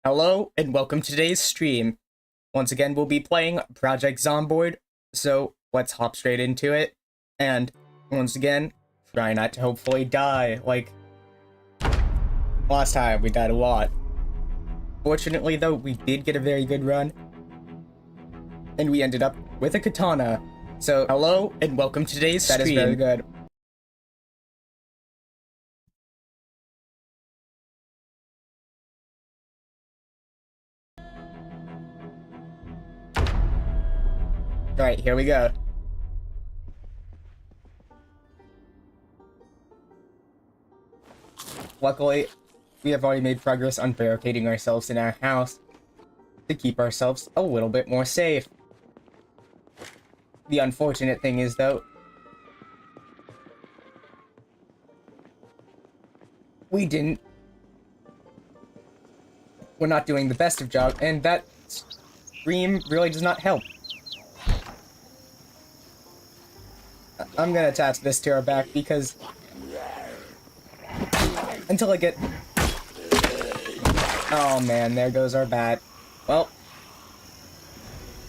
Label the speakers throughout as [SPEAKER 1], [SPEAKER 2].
[SPEAKER 1] Hello and welcome to today's stream. Once again, we'll be playing Project Zomboid, so let's hop straight into it. And once again, try not to hopefully die. Like last time, we died a lot. Fortunately, though, we did get a very good run, and we ended up with a katana. So hello and welcome to today's stream. That is very good. Alright, here we go. Luckily, we have already made progress on barricading ourselves in our house to keep ourselves a little bit more safe. The unfortunate thing is, though, we're not doing the best of job, and that stream really does not help. I'm gonna attach this to our back because until I get... Oh man, there goes our bat. Well,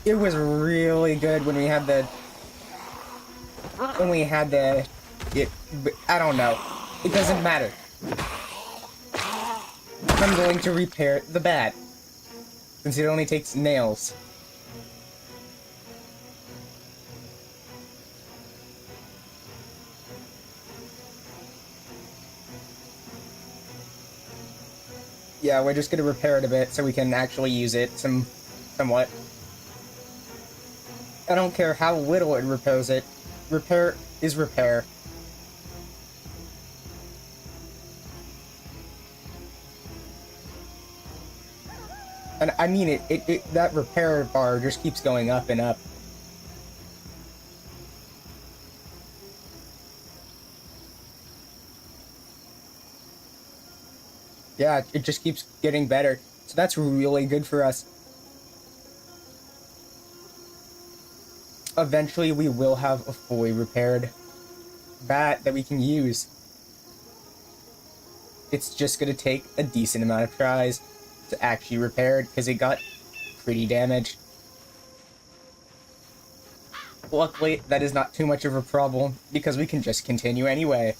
[SPEAKER 1] it was really good when we had the... I don't know. It doesn't matter. I'm going to repair the bat, since it only takes nails. Yeah, we're just gonna repair it a bit so we can actually use it somewhat. I don't care how little it repairs it. Repair is repair. And I mean that repair bar just keeps going up and up. Yeah, it just keeps getting better. So that's really good for us. Eventually, we will have a fully repaired bat that we can use. It's just gonna take a decent amount of tries to actually repair it, because it got pretty damaged. Luckily, that is not too much of a problem, because we can just continue anyway.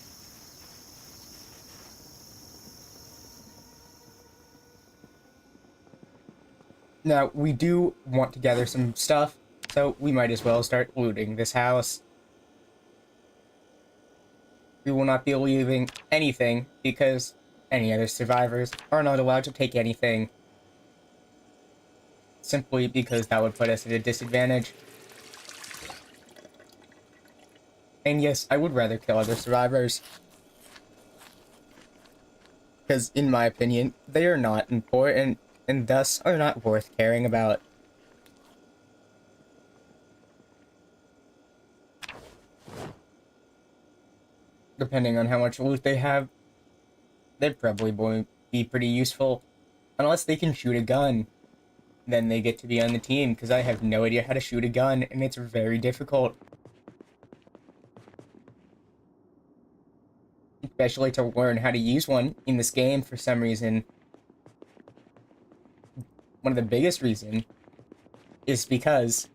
[SPEAKER 1] Now, we do want to gather some stuff, so we might as well start looting this house. We will not be leaving anything, because any other survivors are not allowed to take anything. Simply because that would put us at a disadvantage. And yes, I would rather kill other survivors. Because, in my opinion, they are not important, and thus are not worth caring about. Depending on how much loot they have, they're probably going to be pretty useful. Unless they can shoot a gun, then they get to be on the team, because I have no idea how to shoot a gun, and it's very difficult. Especially to learn how to use one in this game for some reason. One of the biggest reasons is because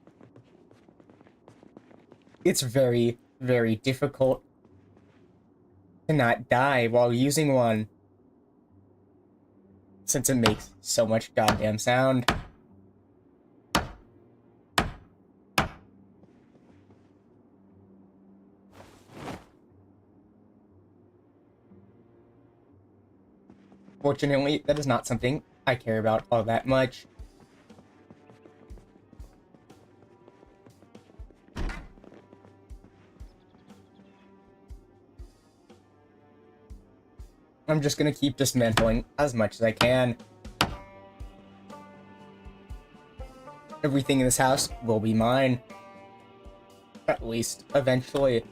[SPEAKER 1] it's very, very difficult to not die while using one, since it makes so much goddamn sound. Fortunately, that is not something I care about all that much. I'm just gonna keep dismantling as much as I can. Everything in this house will be mine. At least, eventually.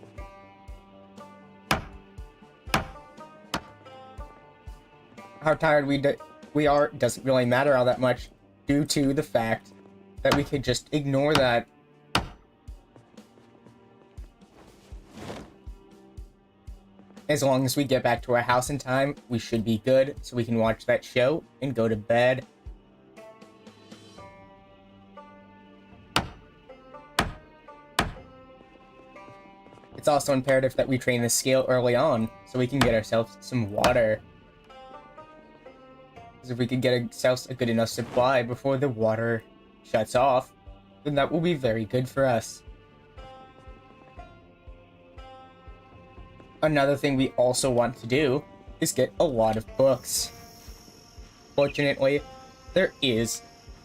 [SPEAKER 1] How tired we are doesn't really matter all that much, due to the fact that we could just ignore that. As long as we get back to our house in time, we should be good, so we can watch that show and go to bed. It's also imperative that we train the scale early on, so we can get ourselves some water. Because if we can get ourselves a good enough supply before the water shuts off, then that will be very good for us. Another thing we also want to do is get a lot of books. Fortunately, there is,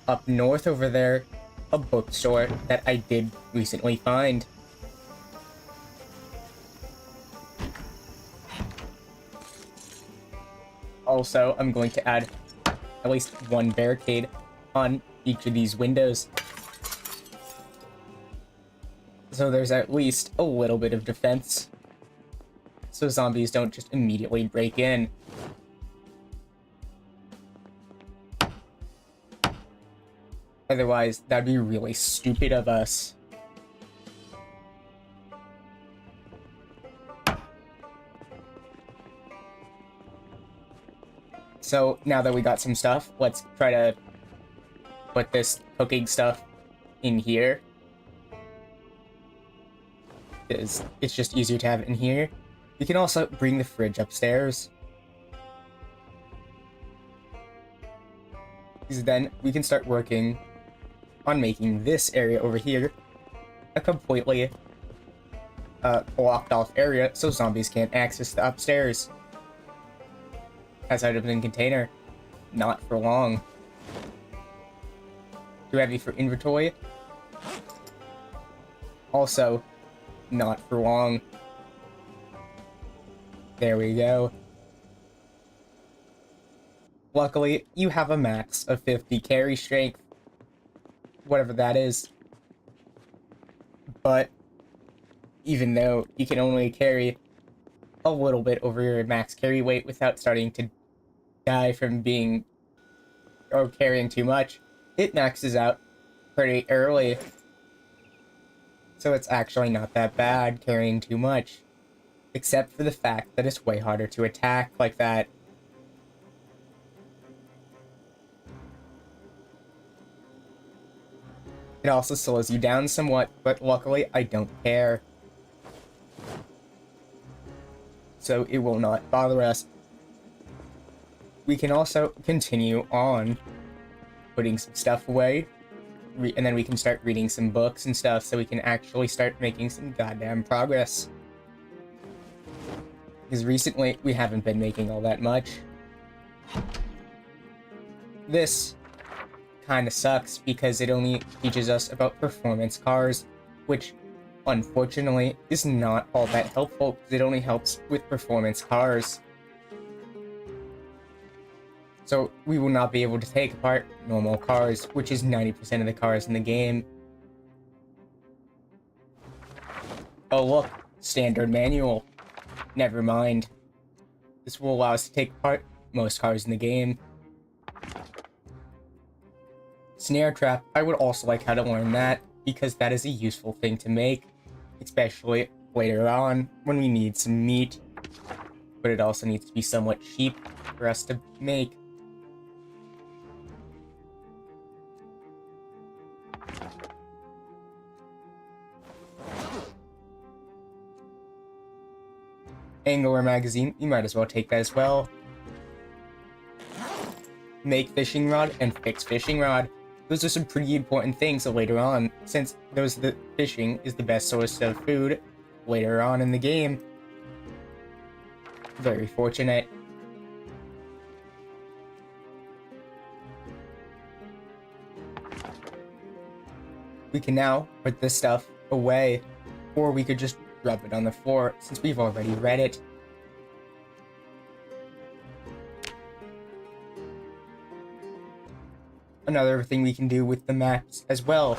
[SPEAKER 1] up north over there, a bookstore that I did recently find. Also, I'm going to add at least one barricade on each of these windows, so there's at least a little bit of defense, so zombies don't just immediately break in. Otherwise, that'd be really stupid of us. So, now that we got some stuff, let's try to put this cooking stuff in here. It's just easier to have it in here. We can also bring the fridge upstairs. Because then we can start working on making this area over here a completely blocked off area so zombies can't access the upstairs. As items in container. Not for long. Too heavy for inventory. Also, not for long. There we go. Luckily, you have a max of 50 carry strength. Whatever that is. But, even though you can only carry a little bit over your max carry weight without starting to die from being or carrying too much, it maxes out pretty early. So it's actually not that bad carrying too much, except for the fact that it's way harder to attack like that. It also slows you down somewhat, but luckily I don't care. So it will not bother us. We can also continue on putting some stuff away, and then we can start reading some books and stuff so we can actually start making some goddamn progress. Because recently, we haven't been making all that much. This kinda sucks because it only teaches us about performance cars, which unfortunately is not all that helpful because it only helps with performance cars. So we will not be able to take apart normal cars, which is 90% of the cars in the game. Oh look, standard manual. Never mind. This will allow us to take apart most cars in the game. Snare trap, I would also like how to learn that, because that is a useful thing to make, especially later on when we need some meat. But it also needs to be somewhat cheap for us to make. Angler magazine, you might as well take that as well. Make fishing rod and fix fishing rod. Those are some pretty important things later on, since the fishing is the best source of food later on in the game. Very fortunate. We can now put this stuff away, or we could just drop it on the floor since we've already read it. Another thing we can do with the maps as well,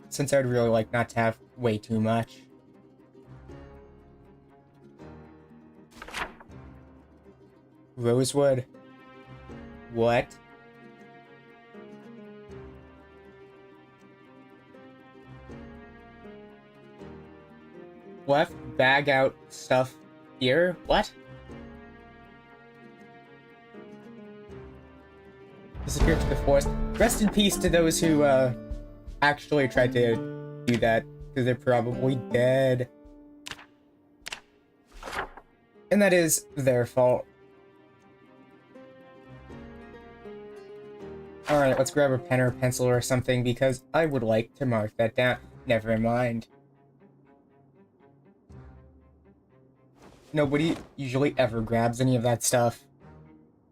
[SPEAKER 1] since I'd really like not to have way too much. Rosewood. What? Left bag out stuff here? What? Disappeared to the forest. Rest in peace to those who actually tried to do that. because they're probably dead. And that is their fault. Alright, let's grab a pen or a pencil or something because I would like to mark that down. Never mind. Nobody usually ever grabs any of that stuff,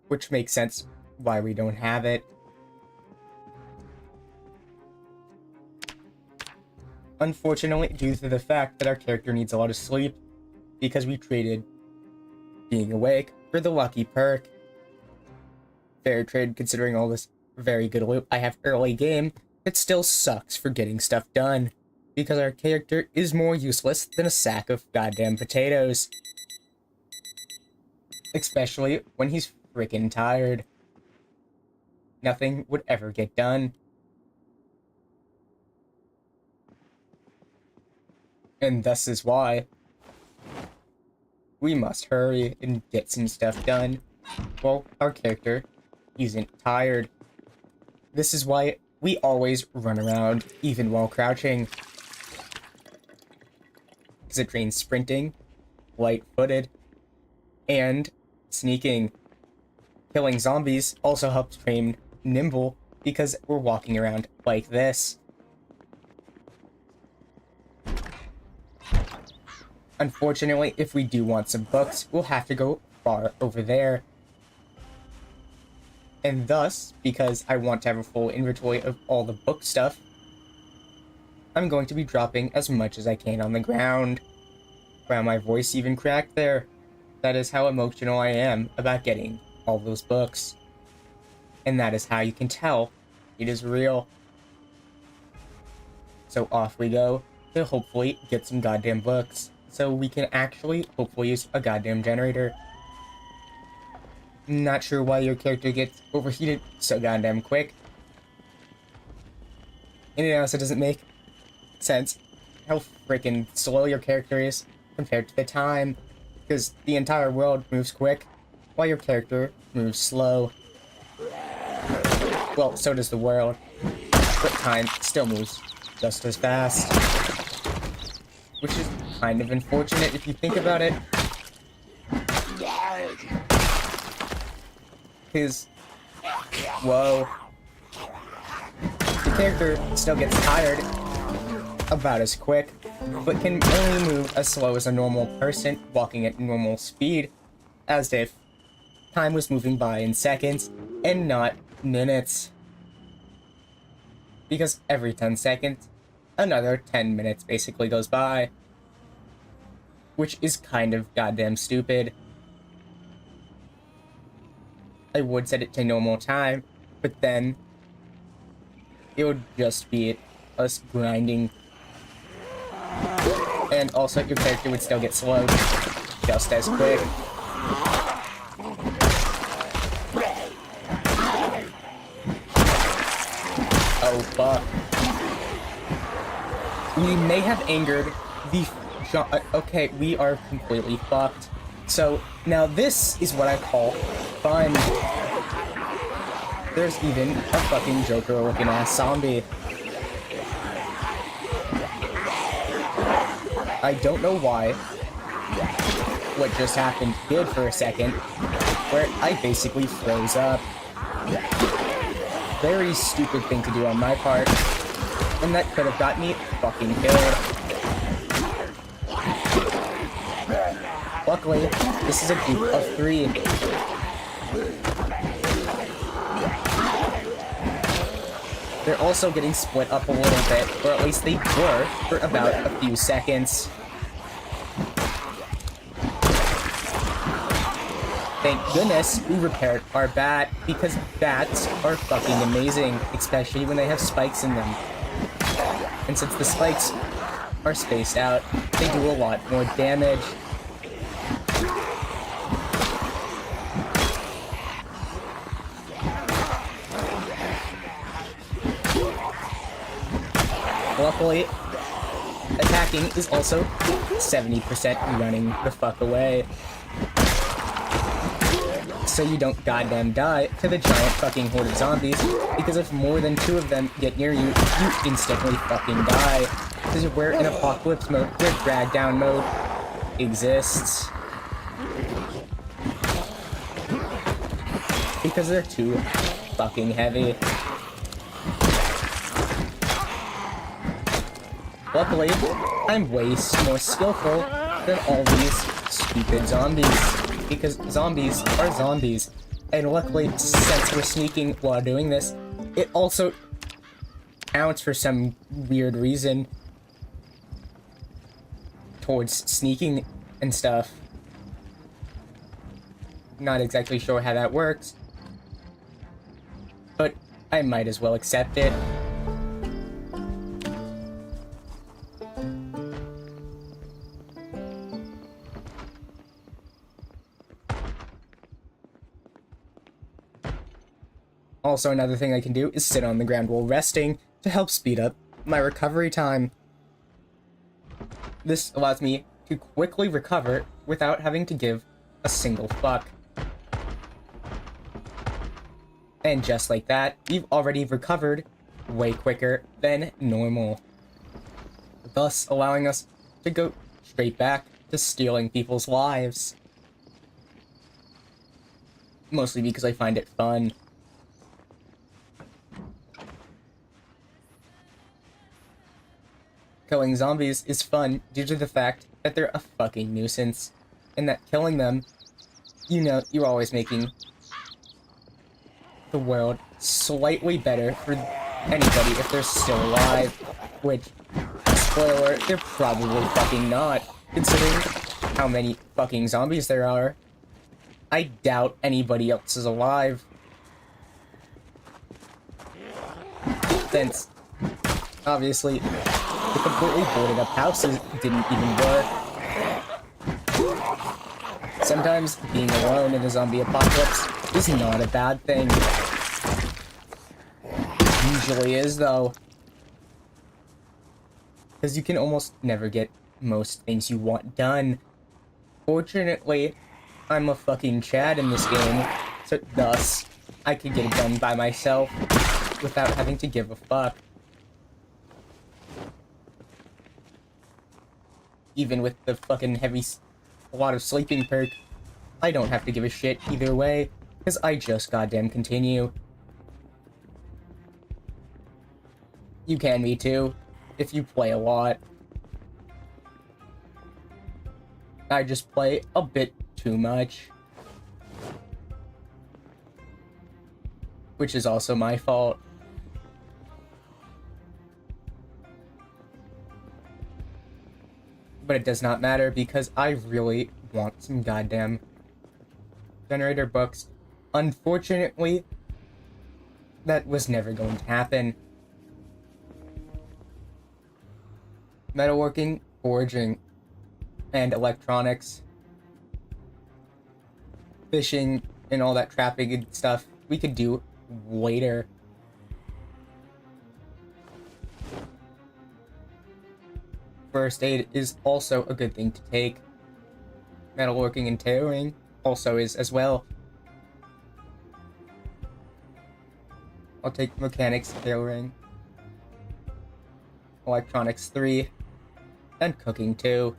[SPEAKER 1] which makes sense why we don't have it. Unfortunately, due to the fact that our character needs a lot of sleep, because we traded being awake for the lucky perk. Fair trade considering all this very good loot I have early game, it still sucks for getting stuff done, because our character is more useless than a sack of goddamn potatoes. Especially when he's freaking tired. Nothing would ever get done. And thus is why we must hurry and get some stuff done while our character isn't tired. This is why we always run around, even while crouching. Because it trains sprinting, light-footed, and sneaking. Killing zombies also helps train nimble because we're walking around like this. Unfortunately, if we do want some books, we'll have to go far over there. And thus, because I want to have a full inventory of all the book stuff, I'm going to be dropping as much as I can on the ground. Wow, my voice even cracked there. That is how emotional I am about getting all those books. And that is how you can tell it is real. So off we go to hopefully get some goddamn books, so we can actually hopefully use a goddamn generator. Not sure why your character gets overheated so goddamn quick. And it also doesn't make sense how freaking slow your character is compared to the time, because the entire world moves quick while your character moves slow. Well, so does the world, but time still moves just as fast. Which is kind of unfortunate if you think about it. Because, whoa. The character still gets tired about as quick, but can only move as slow as a normal person walking at normal speed, as if time was moving by in seconds and not minutes. Because every 10 seconds, another 10 minutes basically goes by. Which is kind of goddamn stupid. I would set it to normal time, but then it would just be us grinding. And also your character would still get slowed just as quick. Oh fuck. We may have angered the... Okay, we are completely fucked. So, now this is what I call fun. There's even a fucking Joker-looking ass zombie. I don't know why what just happened did for a second, where I basically froze up. Very stupid thing to do on my part, and that could have got me fucking killed. Luckily, this is a group of 3. They're also getting split up a little bit, or at least they were for about a few seconds. Thank goodness we repaired our bat, because bats are fucking amazing, especially when they have spikes in them. And since the spikes are spaced out, they do a lot more damage. Luckily, attacking is also 70% running the fuck away. So you don't goddamn die to the giant fucking horde of zombies, because if more than 2 of them get near you, you instantly fucking die. Because we're in apocalypse mode, where drag down mode exists. Because they're too fucking heavy. Luckily, I'm way more skillful than all these stupid zombies. Because zombies are zombies. And luckily, since we're sneaking while doing this, it also counts for some weird reason towards sneaking and stuff. Not exactly sure how that works, but I might as well accept it. Also, another thing I can do is sit on the ground while resting to help speed up my recovery time. This allows me to quickly recover without having to give a single fuck. And just like that, we've already recovered way quicker than normal, thus allowing us to go straight back to stealing people's lives. Mostly because I find it fun. Killing zombies is fun due to the fact that they're a fucking nuisance, and that killing them, you know, you're always making the world slightly better for anybody if they're still alive, which, spoiler, they're probably fucking not, considering how many fucking zombies there are. I doubt anybody else is alive. Since, obviously, the completely boarded up houses didn't even work. Sometimes being alone in a zombie apocalypse is not a bad thing. It usually is, though. Because you can almost never get most things you want done. Fortunately, I'm a fucking Chad in this game, so thus, I can get it done by myself without having to give a fuck. Even with the fucking heavy, a lot of sleeping perk, I don't have to give a shit either way, because I just goddamn continue. You can be too, if you play a lot. I just play a bit too much. Which is also my fault. But it does not matter because I really want some goddamn generator books. Unfortunately, that was never going to happen. Metalworking, forging, and electronics, fishing, and all that trapping and stuff we could do later. First aid is also a good thing to take. Metalworking and tailoring also is as well. I'll take mechanics, tailoring, electronics 3, and cooking 2.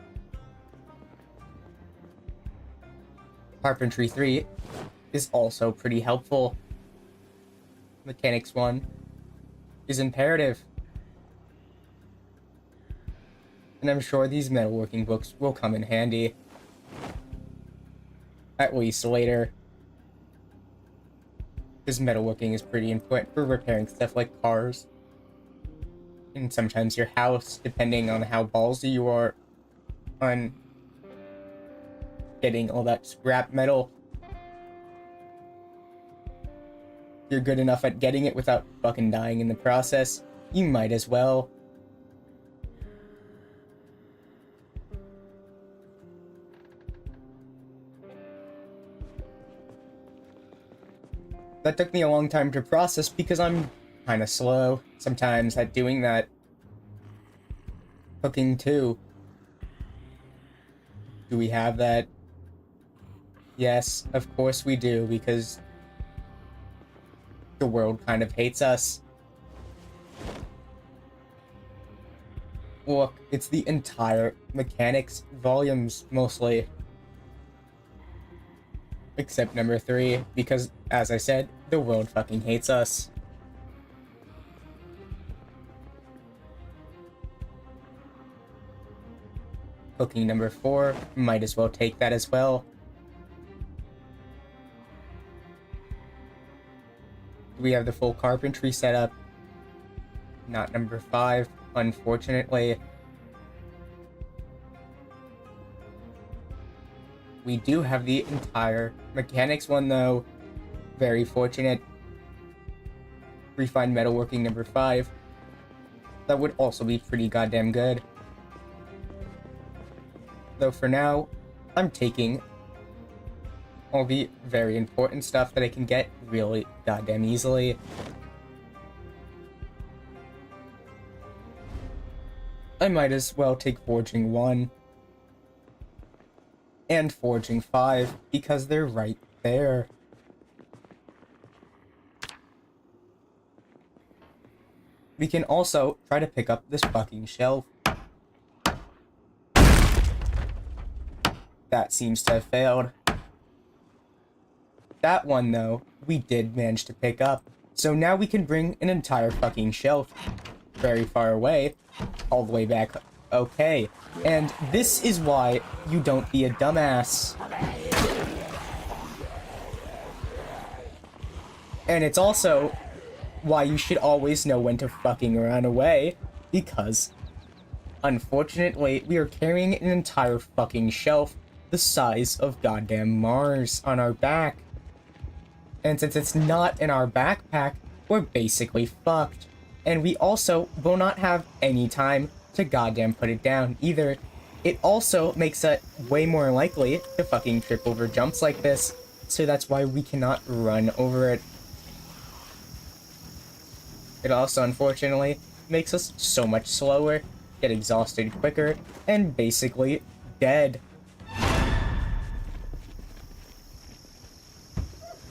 [SPEAKER 1] Carpentry 3 is also pretty helpful. Mechanics 1 is imperative. And I'm sure these metalworking books will come in handy. At least later. Because metalworking is pretty important for repairing stuff like cars. And sometimes your house, depending on how ballsy you are on getting all that scrap metal. If you're good enough at getting it without fucking dying in the process, you might as well. That took me a long time to process because I'm kind of slow sometimes at doing that. Cooking too. Do we have that? Yes, of course we do, because the world kind of hates us. Look, it's the entire mechanics volumes, mostly. Except number 3, because, as I said, the world fucking hates us. Cooking number 4, might as well take that as well. We have the full carpentry setup. Not number 5, unfortunately. We do have the entire mechanics one, though. Very fortunate. Refined metalworking number 5. That would also be pretty goddamn good. Though for now, I'm taking all the very important stuff that I can get really goddamn easily. I might as well take Forging 1 and Forging 5 because they're right there. We can also try to pick up this fucking shelf. That seems to have failed. That one, though, we did manage to pick up. So now we can bring an entire fucking shelf very far away, all the way back. Okay, and this is why you don't be a dumbass. And it's also why you should always know when to fucking run away, because, unfortunately, we are carrying an entire fucking shelf the size of goddamn Mars on our back. And since it's not in our backpack, we're basically fucked. And we also will not have any time to goddamn put it down either. It also makes it way more likely to fucking trip over jumps like this, so that's why we cannot run over it. It also, unfortunately, makes us so much slower, get exhausted quicker, and basically dead.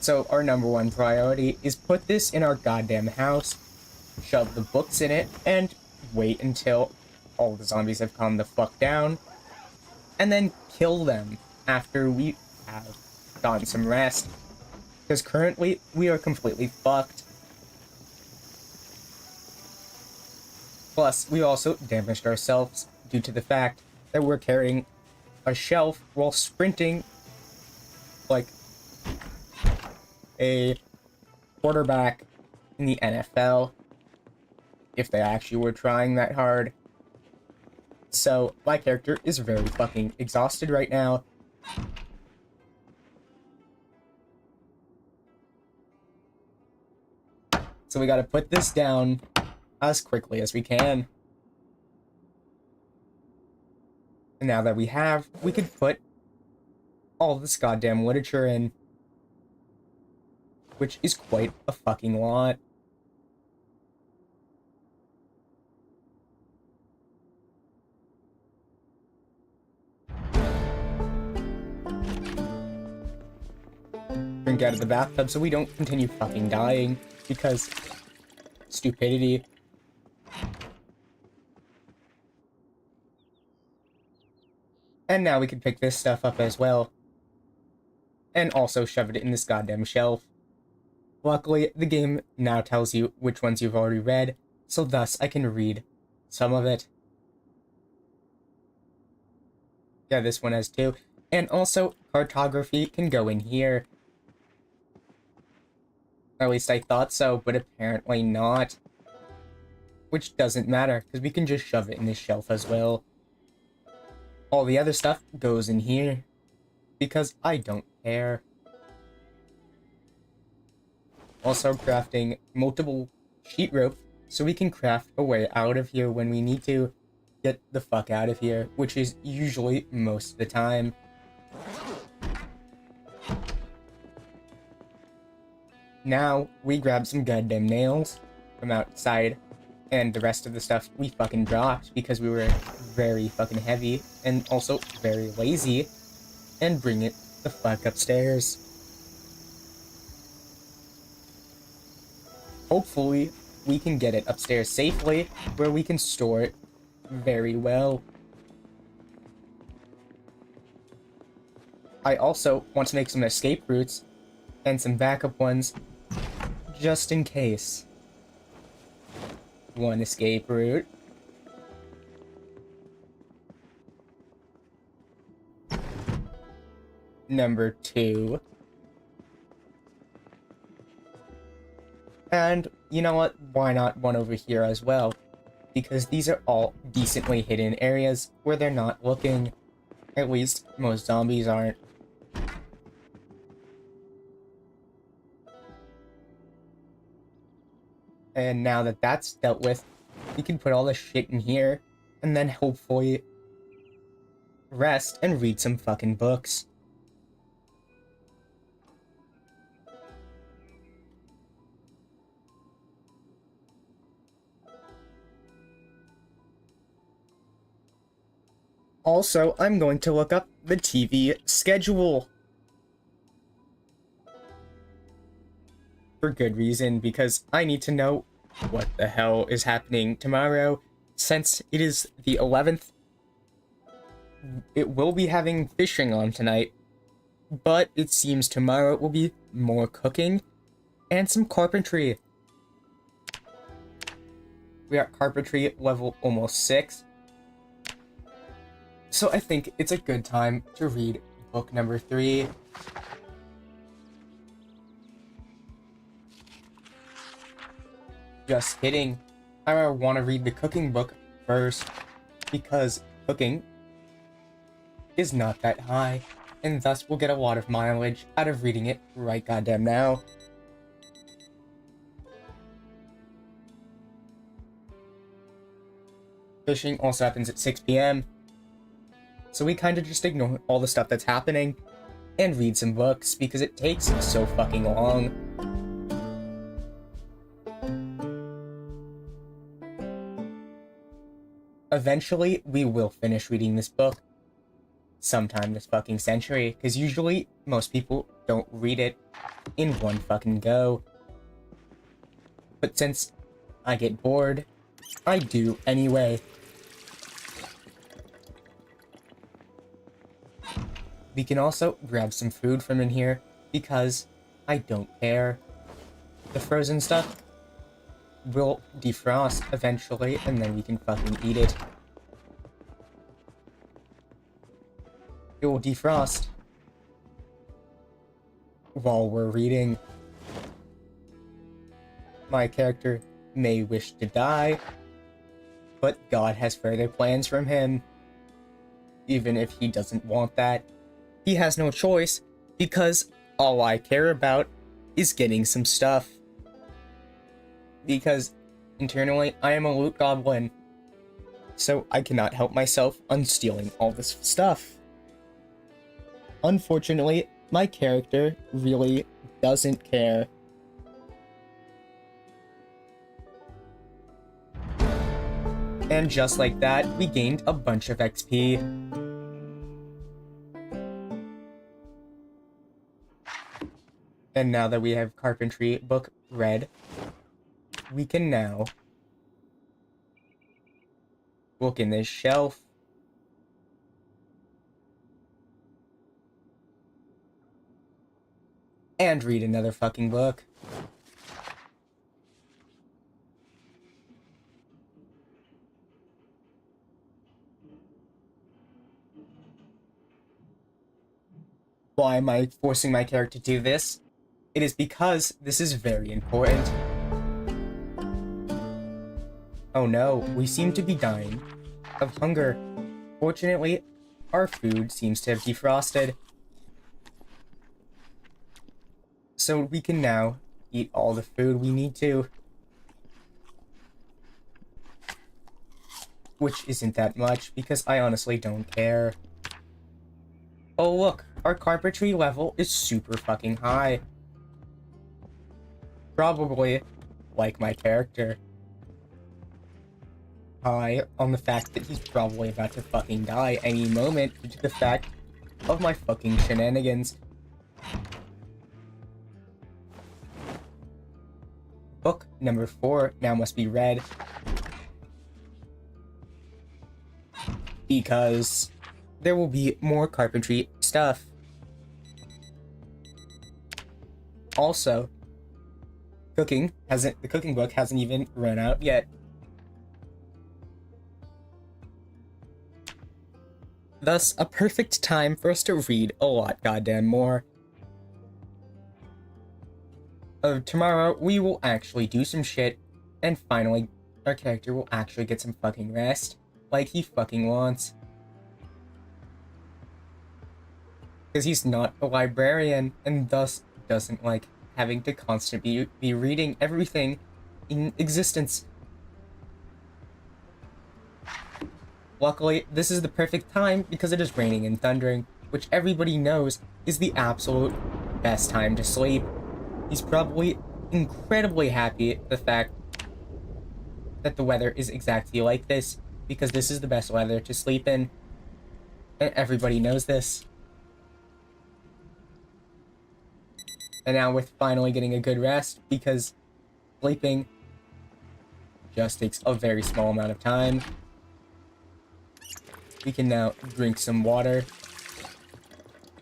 [SPEAKER 1] So our number 1 priority is put this in our goddamn house, shove the books in it, and wait until all the zombies have calmed the fuck down, and then kill them after we have gotten some rest. Because currently, we are completely fucked. Plus, we also damaged ourselves due to the fact that we're carrying a shelf while sprinting like a quarterback in the NFL, if they actually were trying that hard. So, my character is very fucking exhausted right now. So we gotta put this down as quickly as we can. And now that we have, we could put all this goddamn literature in, which is quite a fucking lot. Drink out of the bathtub so we don't continue fucking dying, because stupidity. And now we can pick this stuff up as well. And also shove it in this goddamn shelf. Luckily, the game now tells you which ones you've already read, so thus I can read some of it. Yeah, this one has 2. And also, cartography can go in here. At least I thought so, but apparently not. Which doesn't matter, because we can just shove it in this shelf as well. All the other stuff goes in here, because I don't care. Also crafting multiple sheet rope, so we can craft a way out of here when we need to get the fuck out of here, which is usually most of the time. Now, we grab some goddamn nails from outside, and the rest of the stuff we fucking dropped because we were very fucking heavy and also very lazy, and bring it the fuck upstairs. Hopefully, we can get it upstairs safely, where we can store it very well. I also want to make some escape routes and some backup ones just in case. One escape route. Number 2. And you know what? Why not one over here as well? Because these are all decently hidden areas where they're not looking. At least most zombies aren't. And now that that's dealt with, we can put all this shit in here and then hopefully rest and read some fucking books. Also, I'm going to look up the TV schedule. For good reason, because I need to know what the hell is happening tomorrow. Since it is the 11th, it will be having fishing on tonight, but it seems tomorrow will be more cooking and some carpentry. We are at carpentry level almost 6. So I think it's a good time to read book number 3. Just kidding. I want to read the cooking book first, because cooking is not that high, and thus we'll get a lot of mileage out of reading it right goddamn now. Fishing also happens at 6 p.m. So we kind of just ignore all the stuff that's happening and read some books because it takes so fucking long. Eventually, we will finish reading this book sometime this fucking century, because usually most people don't read it in one fucking go. But since I get bored, I do anyway. We can also grab some food from in here, because I don't care. The frozen stuff will defrost eventually, and then we can fucking eat it. It will defrost while we're reading. My character may wish to die, but God has further plans from him. Even if he doesn't want that, he has no choice, because all I care about is getting some stuff. Because internally, I am a loot goblin, so I cannot help myself on stealing all this stuff. Unfortunately, my character really doesn't care. And just like that, we gained a bunch of XP. And now that we have Carpentry Book read, we can now look in this shelf. And read another fucking book. Why am I forcing my character to do this? It is because this is very important. Oh no, we seem to be dying of hunger. Fortunately, our food seems to have defrosted. So we can now eat all the food we need to. Which isn't that much, because I honestly don't care. Oh look, our carpentry level is super fucking high. Probably, like my character, high on the fact that he's probably about to fucking die any moment due to the fact of my fucking shenanigans. Book number 4 now must be read. because there will be more carpentry stuff. Also, the cooking book hasn't even run out yet. Thus, a perfect time for us to read a lot goddamn more. Tomorrow, we will actually do some shit, and finally, our character will actually get some fucking rest, like he fucking wants. Because he's not a librarian, and thus doesn't like having to constantly be reading everything in existence. Luckily, this is the perfect time because it is raining and thundering, which everybody knows is the absolute best time to sleep. He's probably incredibly happy at the fact that the weather is exactly like this, because this is the best weather to sleep in, and everybody knows this. And now with finally getting a good rest, because sleeping just takes a very small amount of time, we can now drink some water,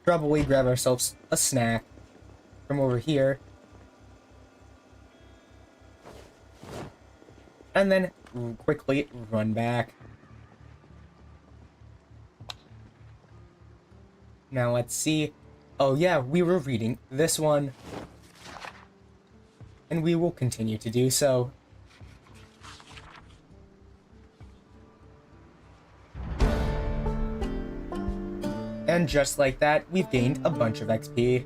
[SPEAKER 1] probably grab ourselves a snack from over here, and then quickly run back. Now let's see. Oh yeah, we were reading this one, and we will continue to do so. And just like that, we've gained a bunch of XP.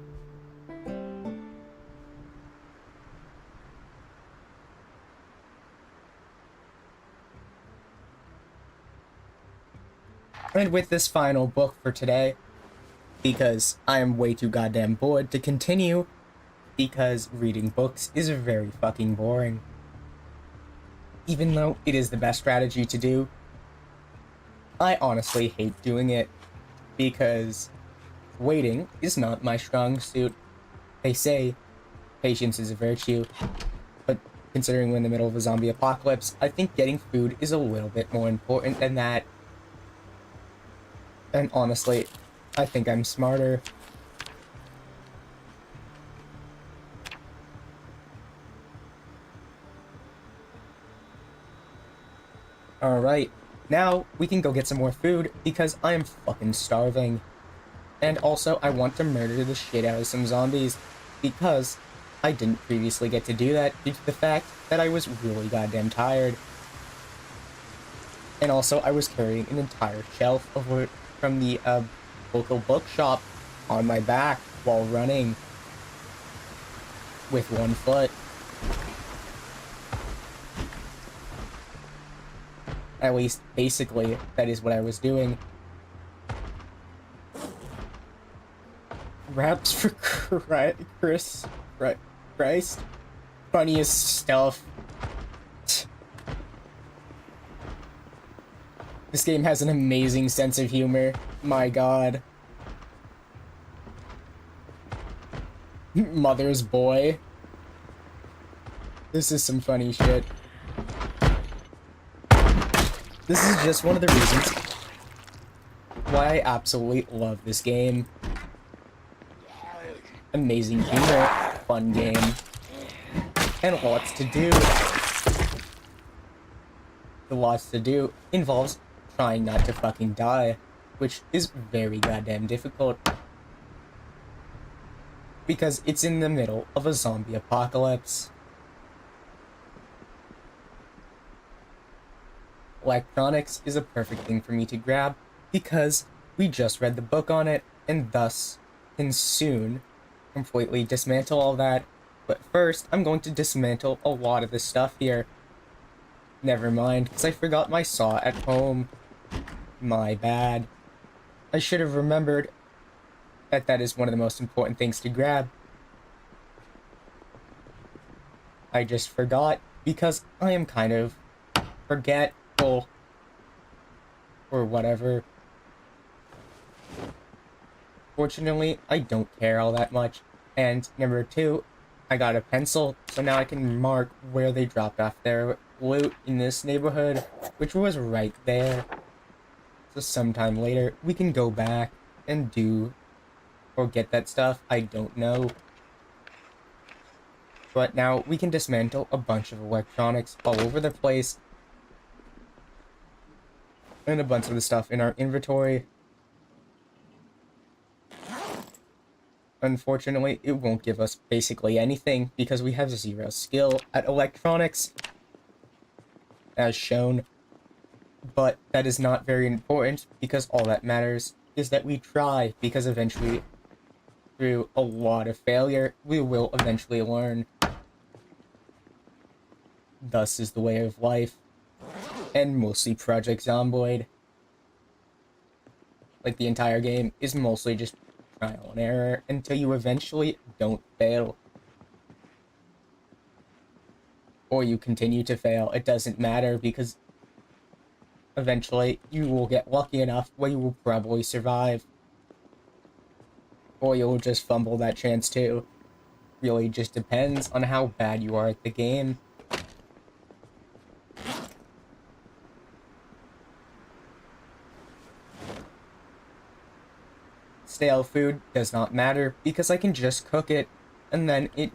[SPEAKER 1] And with this final book for today, because I am way too goddamn bored to continue, because reading books is very fucking boring. Even though it is the best strategy to do, I honestly hate doing it, because waiting is not my strong suit. They say patience is a virtue, but considering we're in the middle of a zombie apocalypse, I think getting food is a little bit more important than that. And honestly, I think I'm smarter. Alright, now we can go get some more food because I am fucking starving. And also, I want to murder the shit out of some zombies because I didn't previously get to do that due to the fact that I was really goddamn tired. And also, I was carrying an entire shelf of from the local bookshop on my back while running with one foot. At least, basically, that is what I was doing. Raps for Christ. Funniest stuff. This game has an amazing sense of humor. My god. Mother's boy. This is some funny shit. This is just one of the reasons why I absolutely love this game. Amazing humor, fun game, and lots to do. The lots to do involves trying not to fucking die, which is very goddamn difficult. Because it's in the middle of a zombie apocalypse. Electronics is a perfect thing for me to grab because we just read the book on it and thus can soon completely dismantle all that. But first, I'm going to dismantle a lot of this stuff here. Never mind, because I forgot my saw at home. My bad. I should have remembered that that is one of the most important things to grab. I just forgot because I am kind of forgetful or whatever. Fortunately, I don't care all that much. And number two, I got a pencil, so now I can mark where they dropped off their loot in this neighborhood, which was right there. So sometime later, we can go back and do or get that stuff. I don't know. But now we can dismantle a bunch of electronics all over the place. And a bunch of the stuff in our inventory. Unfortunately, it won't give us basically anything because we have 0 skill at electronics, as shown. But that is not very important because all that matters is that we try, because eventually, through a lot of failure, we will eventually learn. Thus is the way of life, and mostly Project Zomboid. Like, the entire game is mostly just trial and error until you eventually don't fail. Or you continue to fail. It doesn't matter because eventually you will get lucky enough where you will probably survive. Or you'll just fumble that chance too. Really just depends on how bad you are at the game. Stale food does not matter because I can just cook it and then it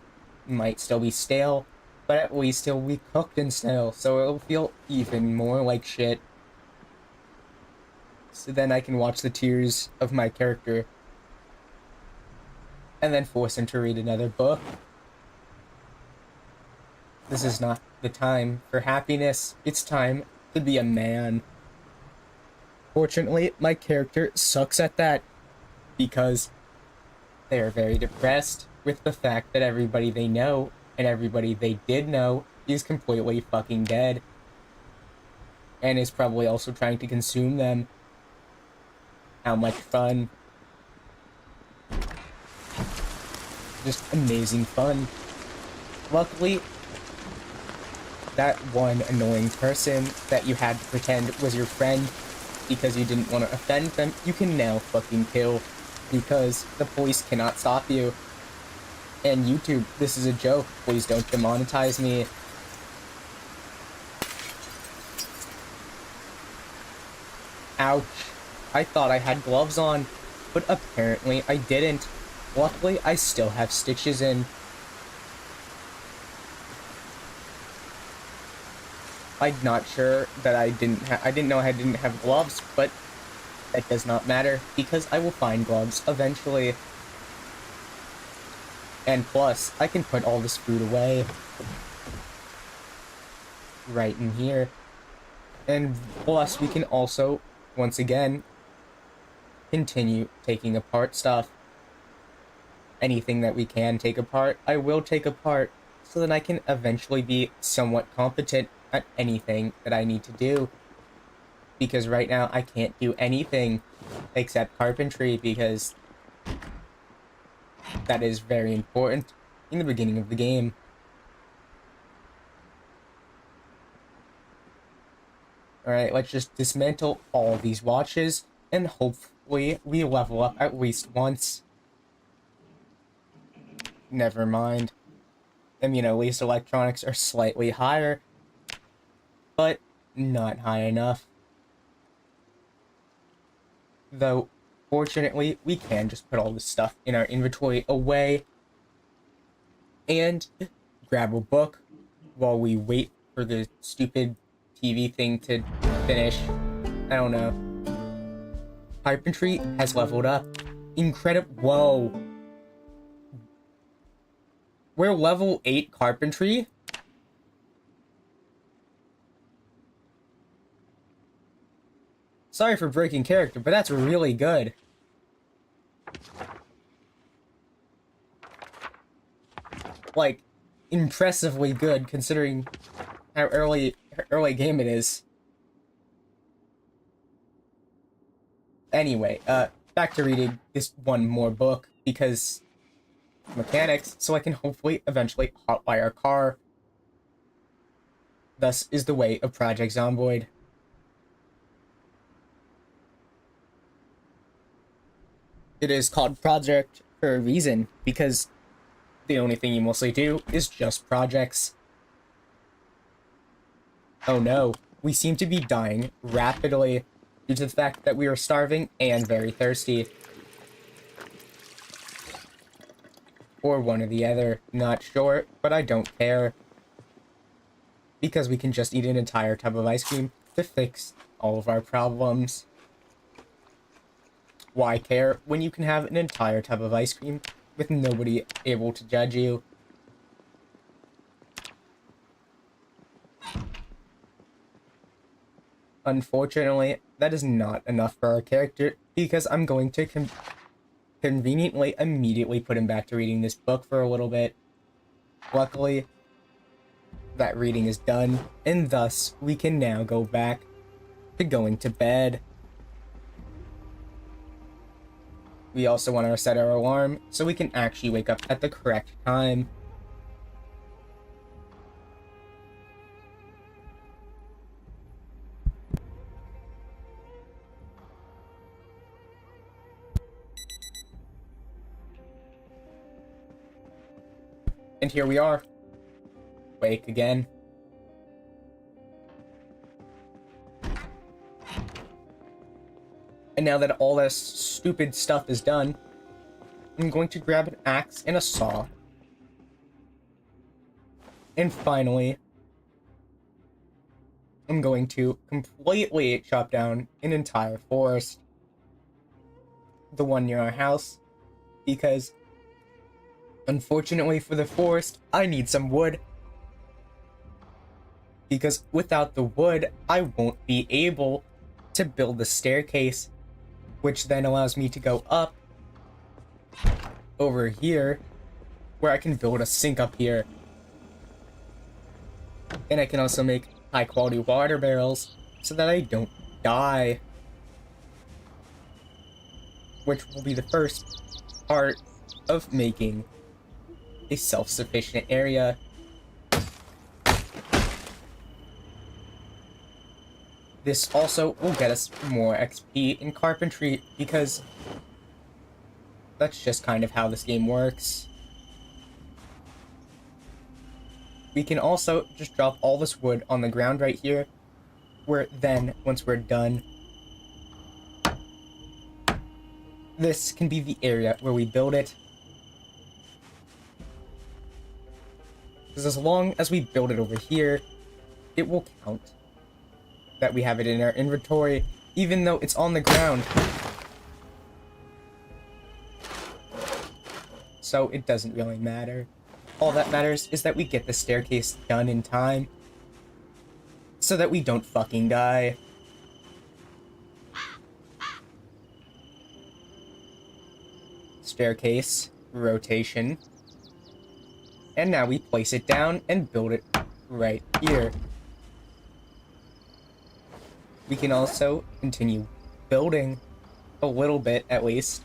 [SPEAKER 1] might still be stale, but at least it'll be cooked and stale, so it'll feel even more like shit. So then I can watch the tears of my character and then force him to read another book. This is not the time for happiness. It's time to be a man. Fortunately, my character sucks at that because they are very depressed with the fact that everybody they know and everybody they did know is completely fucking dead and is probably also trying to consume them. How much fun. Just amazing fun. Luckily, that one annoying person that you had to pretend was your friend because you didn't want to offend them, you can now fucking kill because the police cannot stop you. And YouTube, this is a joke. Please don't demonetize me. Ouch. I thought I had gloves on, but apparently I didn't. Luckily, I still have stitches in. I'm not sure that I didn't know I didn't have gloves, but that does not matter because I will find gloves eventually. And plus, I can put all this food away right in here. And plus, we can also, once again, continue taking apart stuff. Anything that we can take apart, I will take apart, so that I can eventually be somewhat competent at anything that I need to do. Because right now, I can't do anything except carpentry, because that is very important in the beginning of the game. Alright, let's just dismantle all of these watches, and hopefully we level up at least once. Never mind. I mean, at least electronics are slightly higher, but not high enough. Though, fortunately, we can just put all this stuff in our inventory away and grab a book while we wait for the stupid TV thing to finish. I don't know. Carpentry has leveled up. Incredible. Whoa. We're level 8 carpentry? Sorry for breaking character, but that's really good. Like, impressively good considering how early game it is. Anyway, back to reading this one more book because mechanics, so I can hopefully eventually hotwire a car. Thus is the way of Project Zomboid. It is called Project for a reason, because the only thing you mostly do is just projects. Oh no, we seem to be dying rapidly. due to the fact that we were starving and very thirsty. Or one or the other, not sure, but I don't care. Because we can just eat an entire tub of ice cream to fix all of our problems. Why care when you can have an entire tub of ice cream with nobody able to judge you? Unfortunately, that is not enough for our character, because I'm going to conveniently immediately put him back to reading this book for a little bit. Luckily, that reading is done, and thus we can now go back to going to bed. We also want to set our alarm so we can actually wake up at the correct time. And here we are. Wake again. And now that all this stupid stuff is done, I'm going to grab an axe and a saw. And finally, I'm going to completely chop down an entire forest. The one near our house, because unfortunately for the forest, I need some wood. Because without the wood, I won't be able to build the staircase, which then allows me to go up over here, where I can build a sink up here. And I can also make high quality water barrels so that I don't die. Which will be the first part of making a self-sufficient area. This also will get us more XP in carpentry, because that's just kind of how this game works. We can also just drop all this wood on the ground right here, where then, once we're done, this can be the area where we build it. Because as long as we build it over here, it will count that we have it in our inventory, even though it's on the ground. So it doesn't really matter. All that matters is that we get the staircase done in time, so that we don't fucking die. Staircase, rotation. And now we place it down and build it right here. We can also continue building a little bit, at least.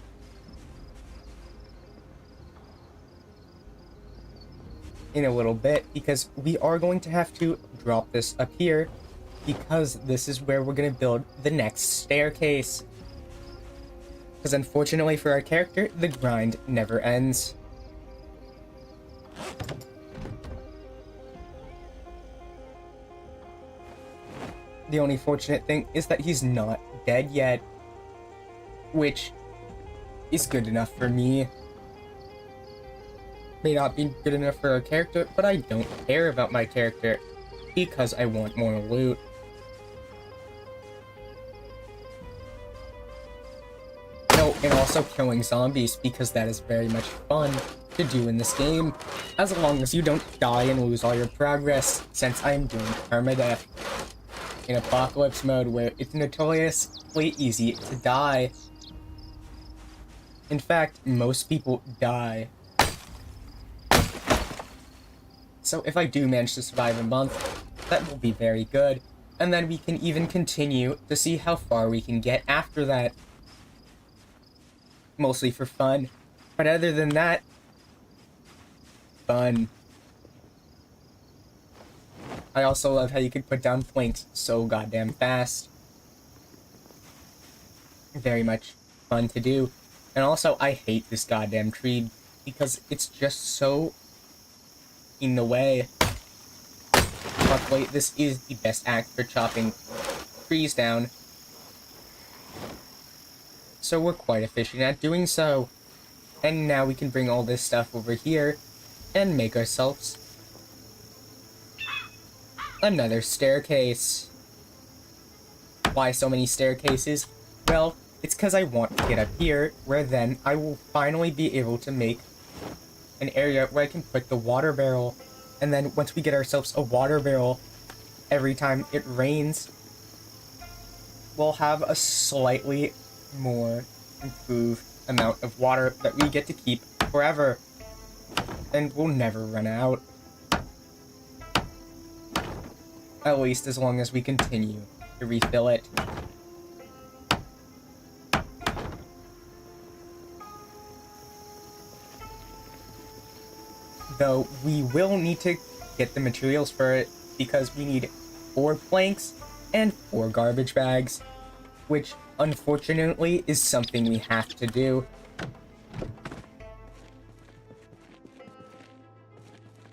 [SPEAKER 1] In a little bit, because we are going to have to drop this up here, because this is where we're going to build the next staircase. Because unfortunately for our character, the grind never ends. The only fortunate thing is that he's not dead yet, which is good enough for me. May not be good enough for our character, but I don't care about my character, because I want more loot. Oh, and also killing zombies, because that is very much fun to do in this game, as long as you don't die and lose all your progress, since I am doing permadeath in apocalypse mode, where it's notoriously easy to die. In fact, most people die. So if I do manage to survive a month, that will be very good. And then we can even continue to see how far we can get after that. Mostly for fun. But other than that, fun. I also love how you can put down planks so goddamn fast. Very much fun to do. And also, I hate this goddamn tree, because it's just so in the way. Luckily, this is the best axe for chopping trees down. so we're quite efficient at doing so. And now we can bring all this stuff over here and make ourselves another staircase. Why so many staircases? Well, it's because I want to get up here, where then I will finally be able to make an area where I can put the water barrel. And then once we get ourselves a water barrel, every time it rains, we'll have a slightly more improved amount of water that we get to keep forever. And we'll never run out. At least as long as we continue to refill it. Though we will need to get the materials for it because we need 4 planks and 4 garbage bags, which unfortunately is something we have to do.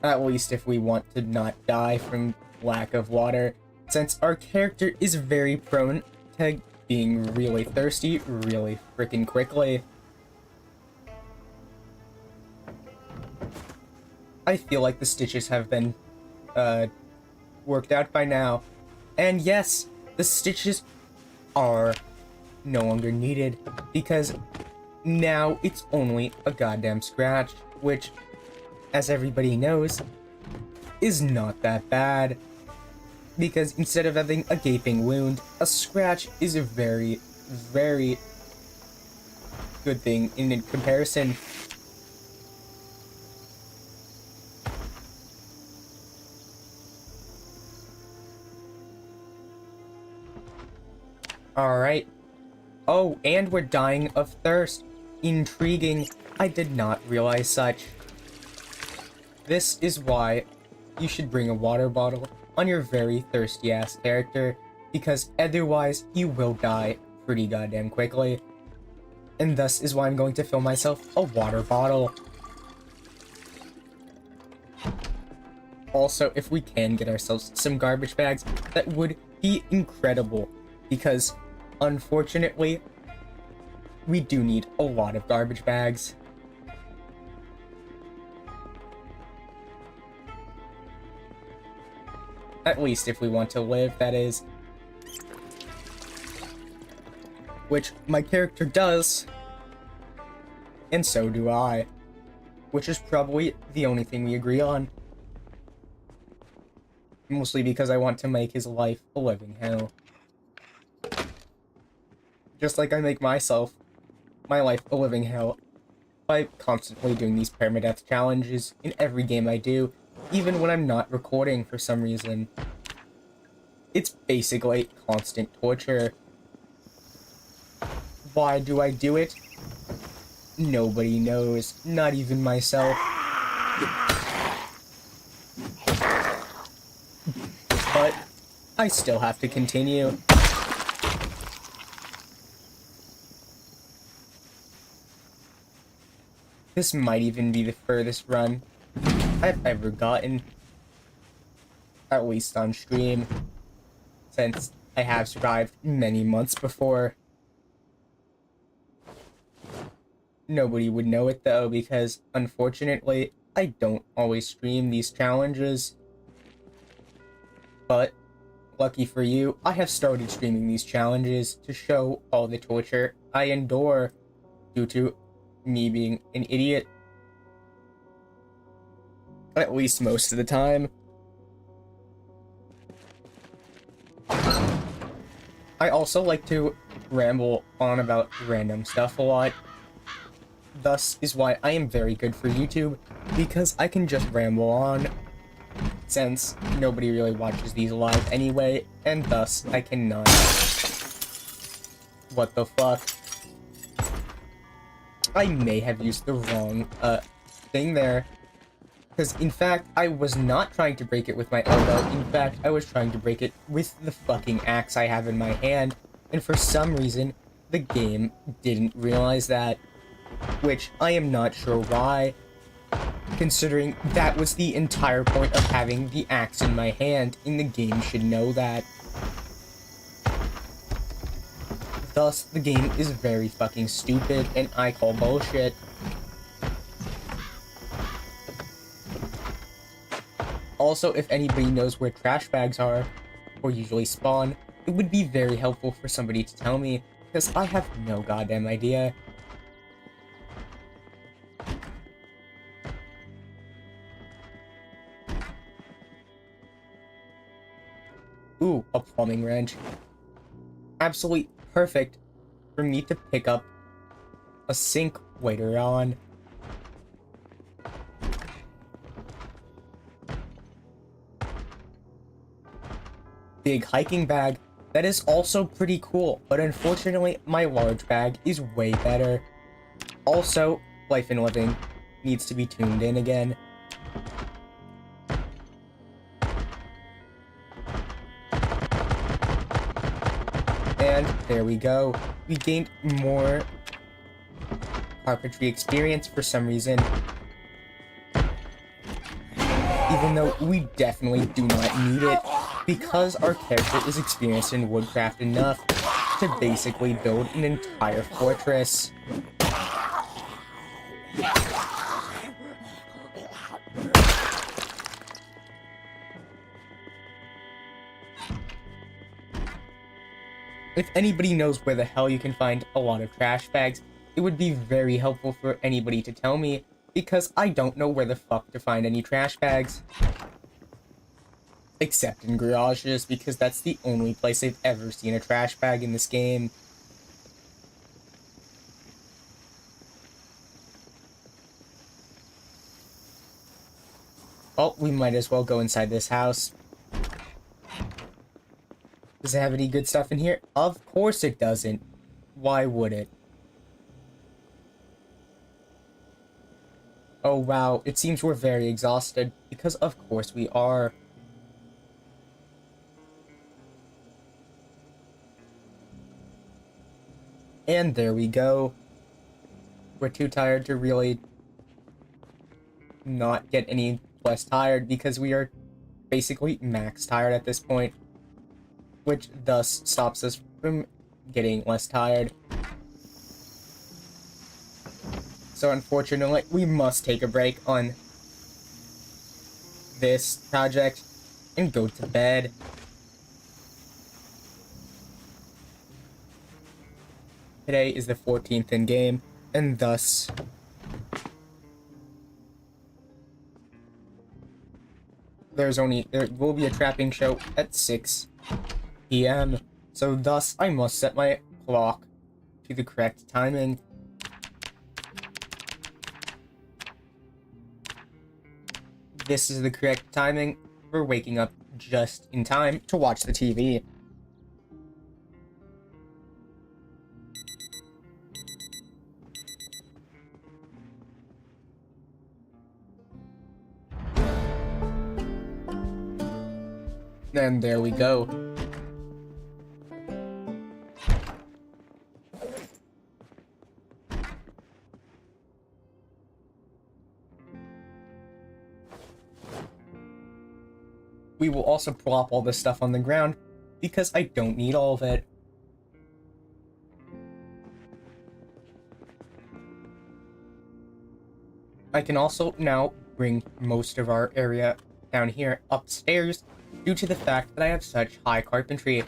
[SPEAKER 1] At least if we want to not die from lack of water, since our character is very prone to being really thirsty really freaking quickly. I feel like the stitches have been worked out by now. And yes, the stitches are no longer needed because now it's only a goddamn scratch, which, as everybody knows, is not that bad. Because instead of having a gaping wound, a scratch is a very, very good thing in comparison. Alright. Oh, and we're dying of thirst. Intriguing. I did not realize such. This is why you should bring a water bottle on your very thirsty ass character, because otherwise you will die pretty goddamn quickly. And thus is why I'm going to fill myself a water bottle. Also, if we can get ourselves some garbage bags, that would be incredible, because unfortunately, we do need a lot of garbage bags. At least if we want to live, that is. Which my character does. And so do I. Which is probably the only thing we agree on. Mostly because I want to make his life a living hell. Just like I make my life a living hell by constantly doing these permadeath challenges in every game I do, even when I'm not recording for some reason. It's basically constant torture. Why do I do it? Nobody knows, not even myself. But I still have to continue. This might even be the furthest run I've ever gotten, at least on stream, since I have survived many months before. Nobody would know it though, because unfortunately, I don't always stream these challenges. But, lucky for you, I have started streaming these challenges to show all the torture I endure due to me being an idiot. At least most of the time. I also like to ramble on about random stuff a lot. Thus is why I am very good for YouTube, because I can just ramble on, since nobody really watches these live anyway, and thus I cannot. What the fuck? I may have used the wrong, thing there. Because, in fact, I was not trying to break it with my elbow. In fact, I was trying to break it with the fucking axe I have in my hand. And for some reason, the game didn't realize that. Which, I am not sure why. Considering that was the entire point of having the axe in my hand, and the game should know that. Thus, the game is very fucking stupid, and I call bullshit. Also, if anybody knows where trash bags are, or usually spawn, it would be very helpful for somebody to tell me, because I have no goddamn idea. Ooh, a plumbing wrench. Absolutely perfect for me to pick up a sink later on. Big hiking bag. That is also pretty cool, but unfortunately my large bag is way better. Also, Life and Living needs to be tuned in again. And there we go. We gained more carpentry experience for some reason. Even though we definitely do not need it, because our character is experienced in woodcraft enough to basically build an entire fortress. If anybody knows where the hell you can find a lot of trash bags, it would be very helpful for anybody to tell me, because I don't know where the fuck to find any trash bags. Except in garages, because that's the only place I've ever seen a trash bag in this game. Oh, we might as well go inside this house. Does it have any good stuff in here? Of course it doesn't. Why would it? Oh wow, it seems we're very exhausted, because of course we are. And there we go. We're too tired to really not get any less tired, because we are basically max tired at this point, which thus stops us from getting less tired. So unfortunately, we must take a break on this project and go to bed. Today is the 14th in game, and thus there will be a trapping show at 6 p.m. So thus I must set my clock to the correct timing. This is the correct timing for waking up just in time to watch the TV. And there we go. We will also plop all this stuff on the ground, because I don't need all of it. I can also now bring most of our area down here upstairs, due to the fact that I have such high carpentry.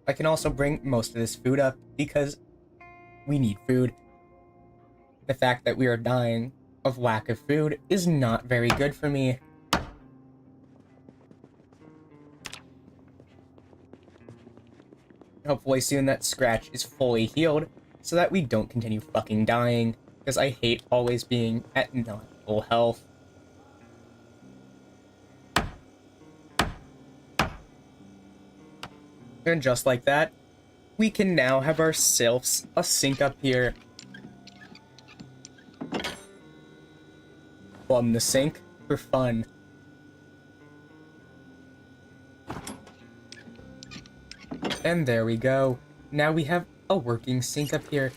[SPEAKER 1] I can also bring most of this food up, because we need food. The fact that we are dying of lack of food is not very good for me. Hopefully soon that scratch is fully healed, so that we don't continue fucking dying, because I hate always being at not full health. And just like that, we can now have ourselves a sink up here. Plumb the sink for fun. And there we go. Now we have a working sink up here.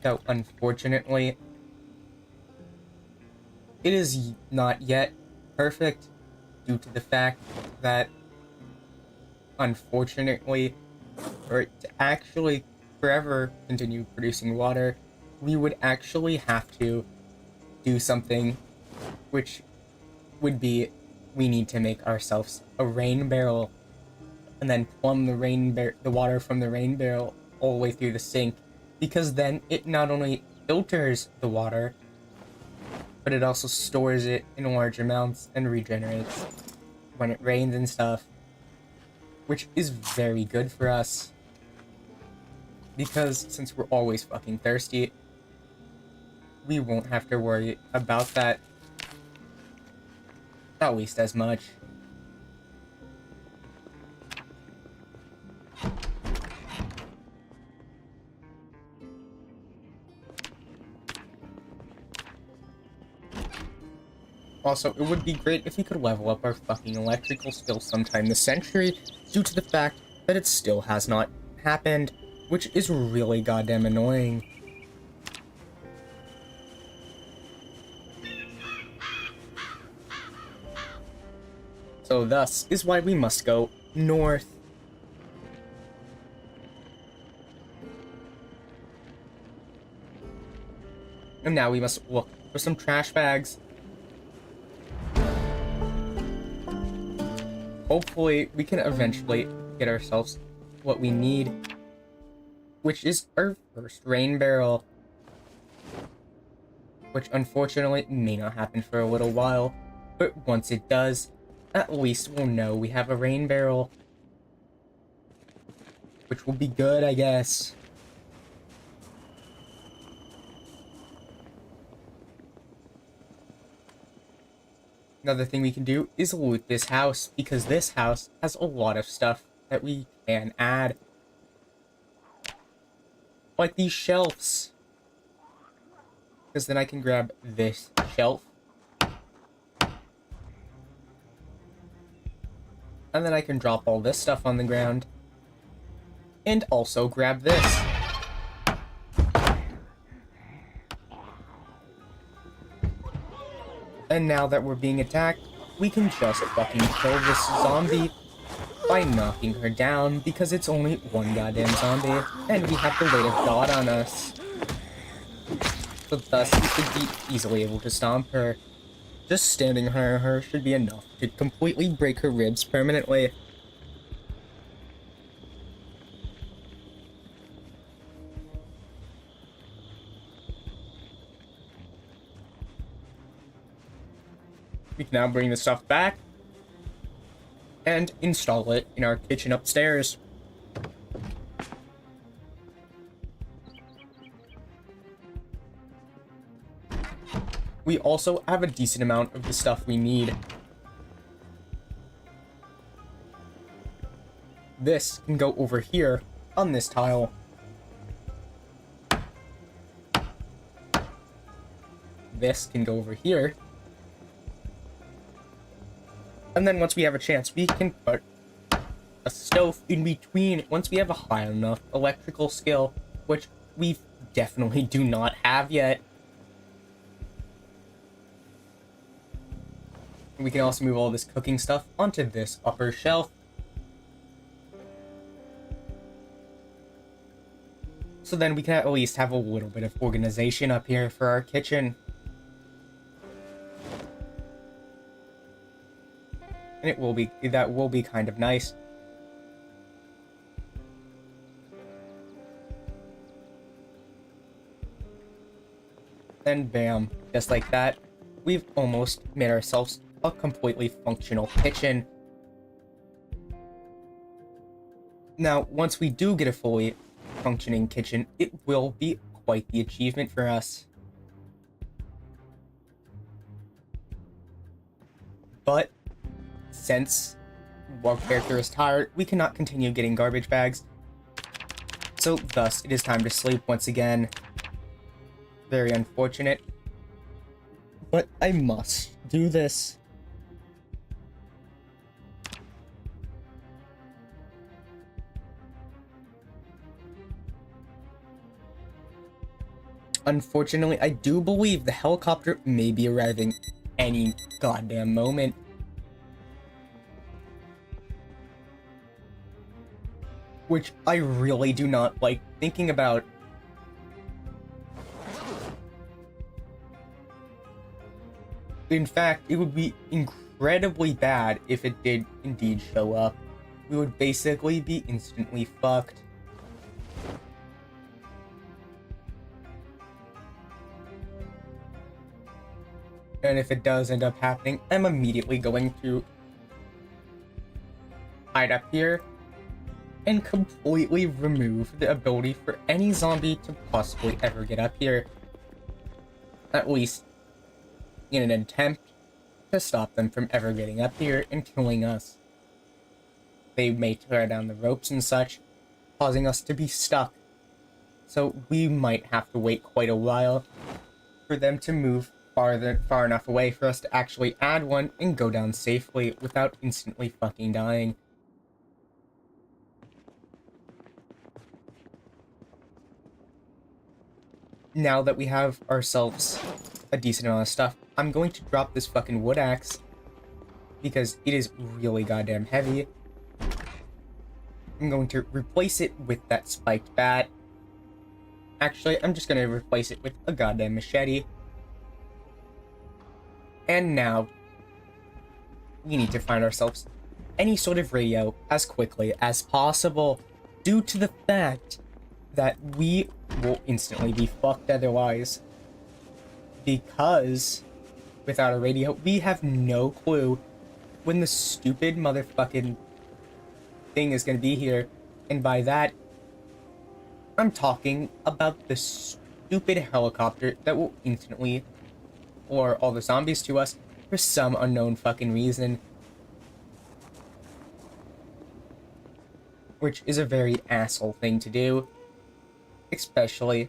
[SPEAKER 1] Though, unfortunately, it is not yet perfect, due to the fact that, unfortunately, for it to actually forever continue producing water, we would actually have to do something, which would be, we need to make ourselves a rain barrel and then plumb the water from the rain barrel all the way through the sink, because then it not only filters the water, but it also stores it in large amounts and regenerates when it rains and stuff, which is very good for us, because since we're always fucking thirsty, we won't have to worry about that at least as much. Also, it would be great if we could level up our fucking electrical skills sometime this century, due to the fact that it still has not happened, which is really goddamn annoying. So thus is why we must go north. And now we must look for some trash bags. Hopefully, we can eventually get ourselves what we need, which is our first rain barrel. Which unfortunately may not happen for a little while, but once it does, at least we'll know we have a rain barrel. Which will be good, I guess. Another thing we can do is loot this house, because this house has a lot of stuff that we can add. Like these shelves. Because then I can grab this shelf. And then I can drop all this stuff on the ground. And also grab this. And now that we're being attacked, we can just fucking kill this zombie by knocking her down, because it's only one goddamn zombie, and we have the weight of God on us. So thus, we should be easily able to stomp her. Just standing on her should be enough to completely break her ribs permanently. We can now bring the stuff back and install it in our kitchen upstairs. We also have a decent amount of the stuff we need. This can go over here on this tile. This can go over here. And then once we have a chance, we can put a stove in between once we have a high enough electrical skill, which we definitely do not have yet. We can also move all this cooking stuff onto this upper shelf. So then we can at least have a little bit of organization up here for our kitchen. And that will be kind of nice. And bam, just like that, we've almost made ourselves a completely functional kitchen. Now, once we do get a fully functioning kitchen, it will be quite the achievement for us. But since our character is tired, we cannot continue getting garbage bags. So thus, it is time to sleep once again. Very unfortunate. But I must do this. Unfortunately, I do believe the helicopter may be arriving any goddamn moment. which I really do not like thinking about. In fact, it would be incredibly bad if it did indeed show up. We would basically be instantly fucked. And if it does end up happening, I'm immediately going to hide up here and completely remove the ability for any zombie to possibly ever get up here. At least in an attempt to stop them from ever getting up here and killing us. They may tear down the ropes and such, causing us to be stuck. So we might have to wait quite a while for them to move far enough away for us to actually add one and go down safely without instantly fucking dying. Now that we have ourselves a decent amount of stuff, I'm going to drop this fucking wood axe because it is really goddamn heavy. I'm going to replace it with that spiked bat. Actually, I'm just going to replace it with a goddamn machete. And now, we need to find ourselves any sort of radio as quickly as possible, due to the fact that we will instantly be fucked otherwise. Because without a radio, we have no clue when the stupid motherfucking thing is going to be here. And by that, I'm talking about the stupid helicopter that will instantly lure all the zombies to us for some unknown fucking reason. Which is a very asshole thing to do, especially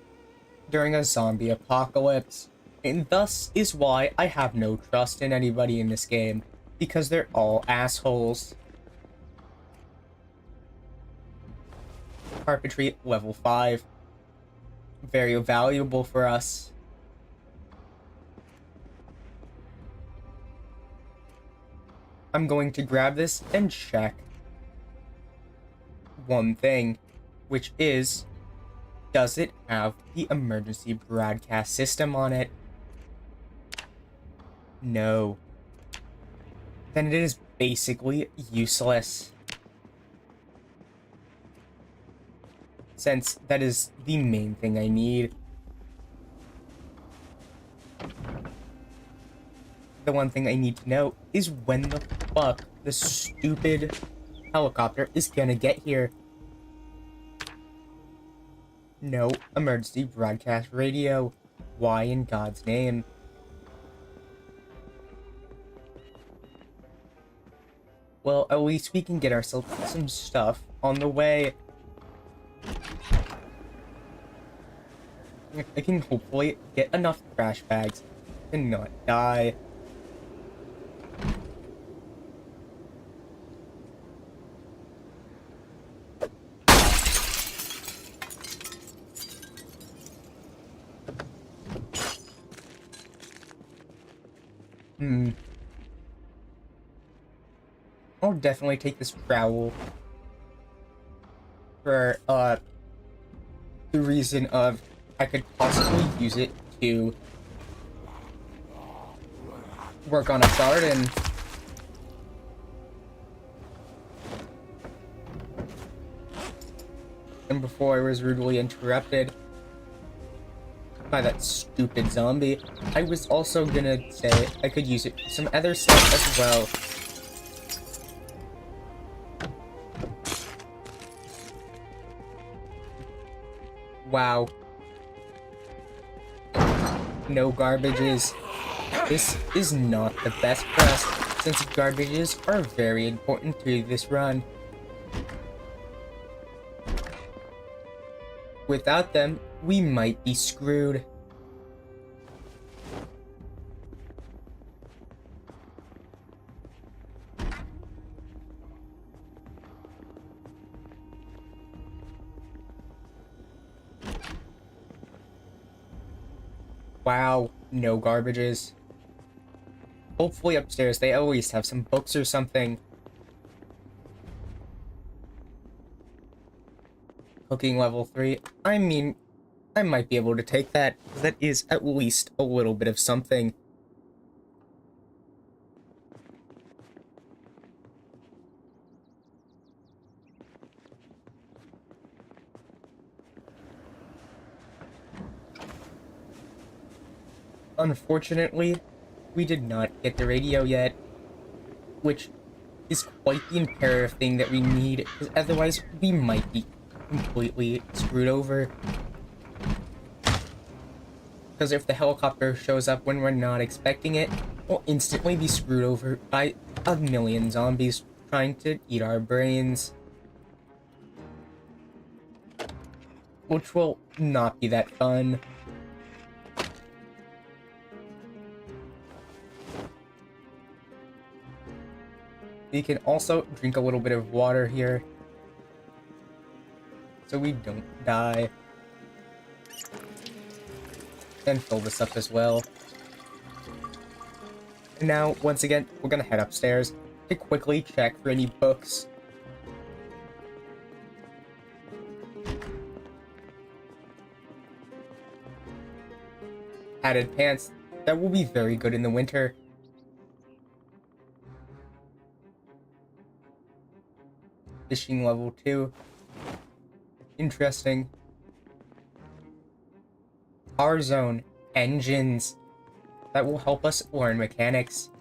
[SPEAKER 1] during a zombie apocalypse. And thus is why I have no trust in anybody in this game, because they're all assholes. Carpentry level 5. Very valuable for us. I'm going to grab this and check one thing, which is, does it have the emergency broadcast system on it? No. Then it is basically useless, since that is the main thing I need. The one thing I need to know is when the fuck the stupid helicopter is gonna get here. No emergency broadcast radio. Why in God's name? Well, at least we can get ourselves some stuff on the way. I can hopefully get enough trash bags to not die. I'll definitely take this trowel for, the reason of I could possibly use it to work on a garden. And before I was rudely interrupted by that stupid zombie, I was also gonna say I could use it for some other stuff as well. Wow. No garbages. This is not the best press, since garbages are very important to this run. Without them, we might be screwed. Wow, no garbages. Hopefully upstairs they at least have some books or something. Hooking level 3. I mean, I might be able to take that. That is at least a little bit of something. Unfortunately, we did not get the radio yet, which is quite the imperative thing that we need, because otherwise we might be completely screwed over. Because if the helicopter shows up when we're not expecting it, we'll instantly be screwed over by a million zombies trying to eat our brains. Which will not be that fun. We can also drink a little bit of water here, so we don't die. And fill this up as well. And now, once again, we're gonna head upstairs to quickly check for any books. Padded pants, that will be very good in the winter. Fishing level 2. Interesting. Car zone. Engines. That will help us learn mechanics.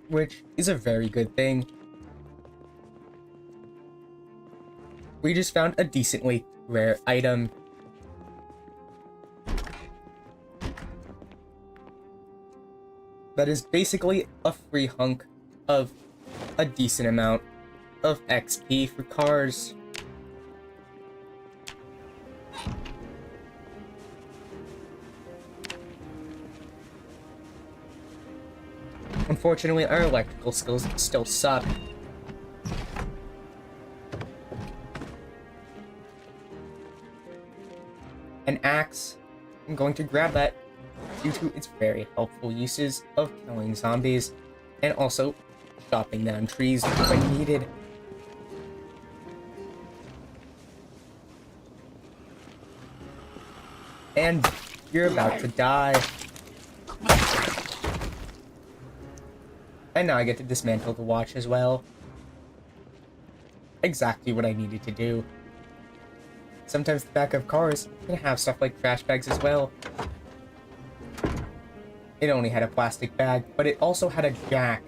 [SPEAKER 1] Which is a very good thing. We just found a decently rare item. That is basically a free hunk of a decent amount of XP for cars. Unfortunately, our electrical skills still suck. An axe. I'm going to grab that due to its very helpful uses of killing zombies and also chopping down trees when needed. And you're about to die. And now I get to dismantle the watch as well. Exactly what I needed to do. Sometimes the back of cars can have stuff like trash bags as well. It only had a plastic bag, but it also had a jack.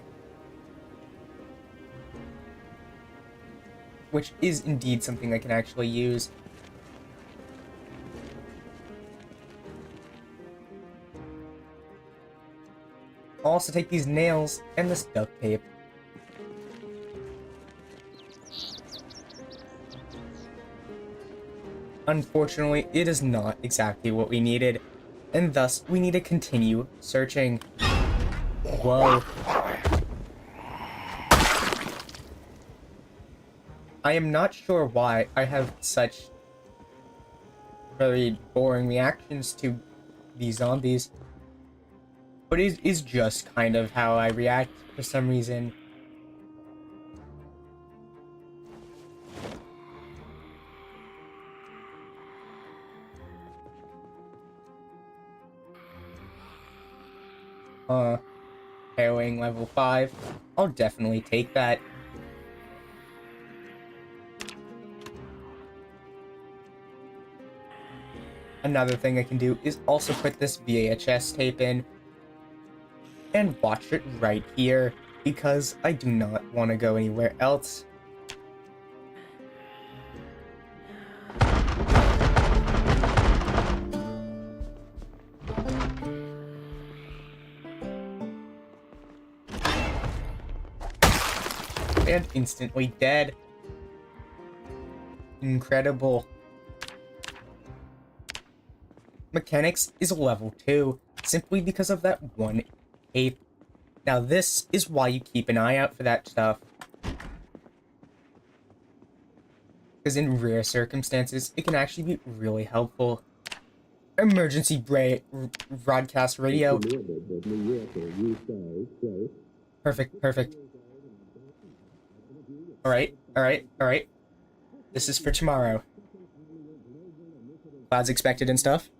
[SPEAKER 1] Which is indeed something I can actually use. I'll also take these nails and this duct tape. Unfortunately, it is not exactly what we needed, and thus we need to continue searching. Whoa. I am not sure why I have such very boring reactions to these zombies, but it is just kind of how I react for some reason. Harrowing level 5. I'll definitely take that. Another thing I can do is also put this VHS tape in and watch it right here, because I do not want to go anywhere else. And instantly dead. Incredible. Mechanics is level 2, simply because of that one ape. Now this is why you keep an eye out for that stuff. Because in rare circumstances, it can actually be really helpful. Emergency broadcast radio. Perfect, perfect. Alright. This is for tomorrow. Clouds expected and stuff.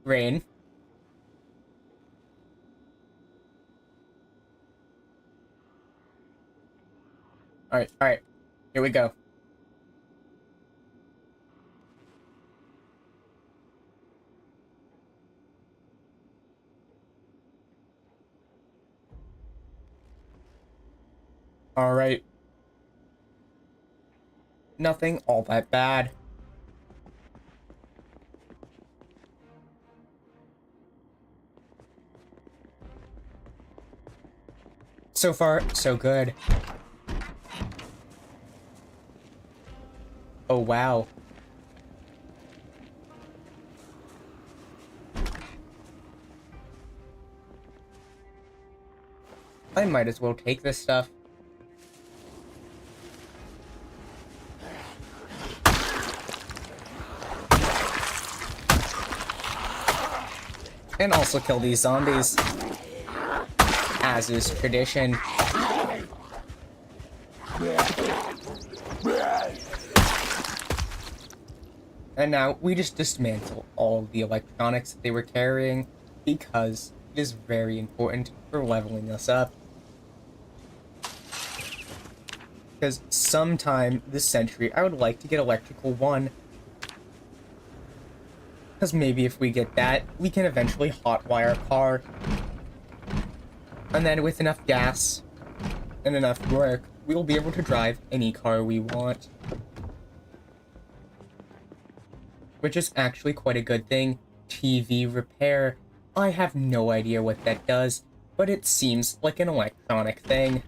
[SPEAKER 1] Rain. Alright. Here we go. Alright. Nothing all that bad. So far, so good. Oh, wow. I might as well take this stuff. And also kill these zombies. As is tradition. And now we just dismantle all of the electronics that they were carrying because it is very important for leveling us up. Because sometime this century I would like to get Electrical 1. Because maybe if we get that, we can eventually hotwire a car. And then with enough gas and enough work, we will be able to drive any car we want. Which is actually quite a good thing. TV repair. I have no idea what that does, but it seems like an electronic thing.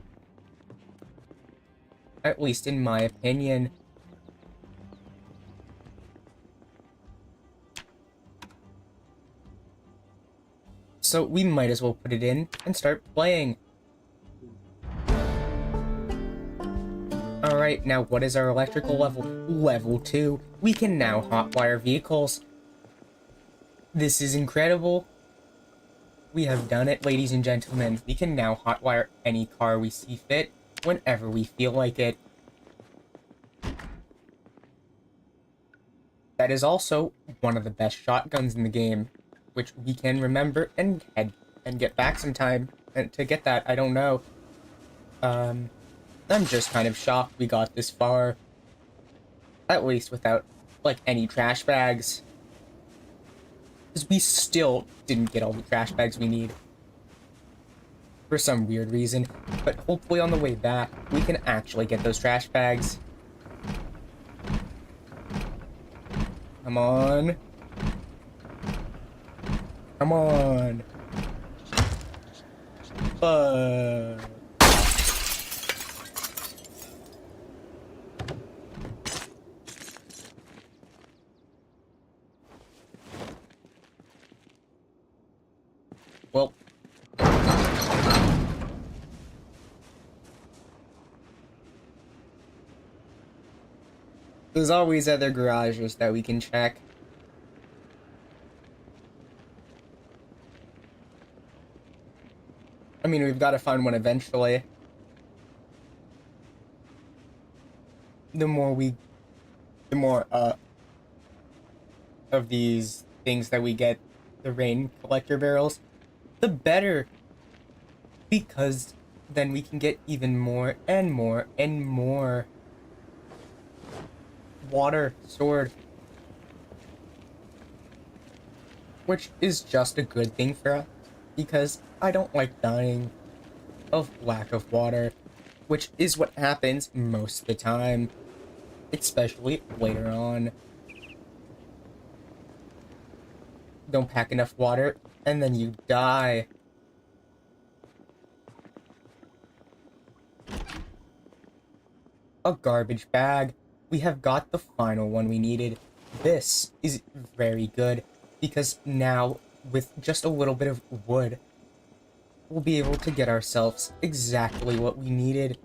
[SPEAKER 1] At least in my opinion. So we might as well put it in and start playing. Alright, now what is our electrical level? Level 2. We can now hotwire vehicles. This is incredible. We have done it, ladies and gentlemen. We can now hotwire any car we see fit, whenever we feel like it. That is also one of the best shotguns in the game, which we can remember and get back sometime. And to get that, I don't know. I'm just kind of shocked we got this far. At least without, like, any trash bags. Because we still didn't get all the trash bags we need. For some weird reason. But hopefully on the way back, we can actually get those trash bags. Come on. Come on. Well. There's always other garages that we can check. I mean, we've got to find one eventually. The more of these things that we get, the rain collector barrels, the better. Because then we can get even more and more and more water stored. Which is just a good thing for us, because I don't like dying of lack of water, which is what happens most of the time, especially later on. Don't pack enough water, and then you die. A garbage bag. We have got the final one we needed. This is very good, because now, with just a little bit of wood, we'll be able to get ourselves exactly what we needed.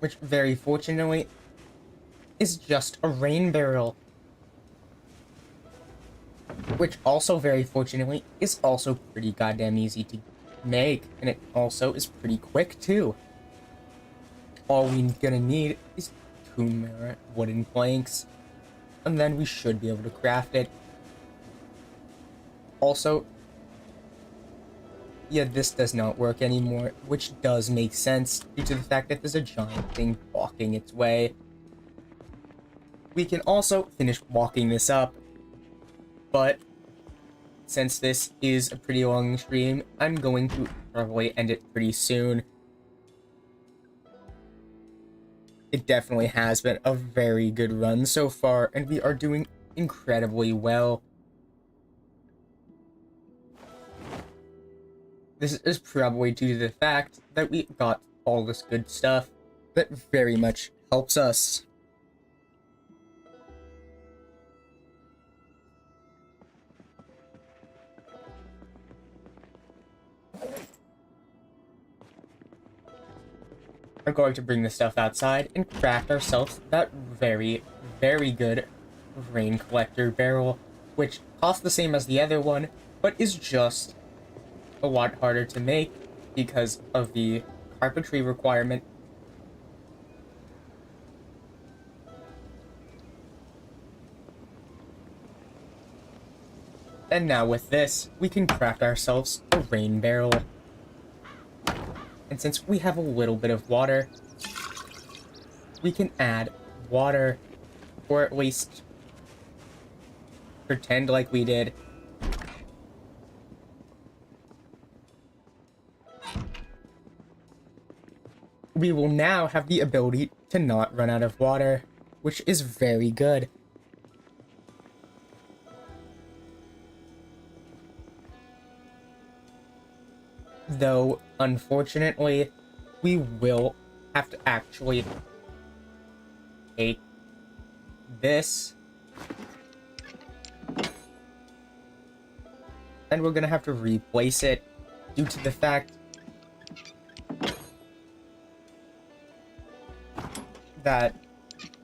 [SPEAKER 1] Which, very fortunately, is just a rain barrel. Which also, very fortunately, is also pretty goddamn easy to make. And it also is pretty quick, too. All we're gonna need is 2 more wooden planks. And then we should be able to craft it. Also, yeah, this does not work anymore, which does make sense due to the fact that there's a giant thing blocking its way. We can also finish walking this up, but since this is a pretty long stream, I'm going to probably end it pretty soon. It definitely has been a very good run so far, and we are doing incredibly well. This is probably due to the fact that we got all this good stuff that very much helps us. We're going to bring the stuff outside and craft ourselves that very, very good rain collector barrel, which costs the same as the other one, but is just a lot harder to make because of the carpentry requirement. And now with this, we can craft ourselves a rain barrel. And since we have a little bit of water, we can add water, or at least pretend like we did. We will now have the ability to not run out of water, which is very good. Though, unfortunately, we will have to actually take this, and we're gonna have to replace it due to the fact that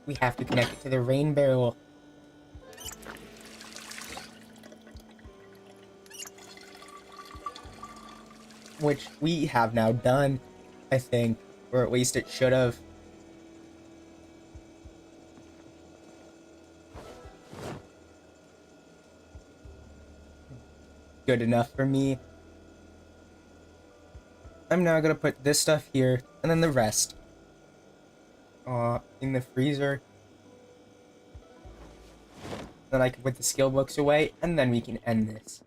[SPEAKER 1] we have to connect it to the rain barrel. Which we have now done, I think, or at least it should have. Good enough for me. I'm now gonna put this stuff here, and then the rest in the freezer. Then I can put the skill books away, and then we can end this.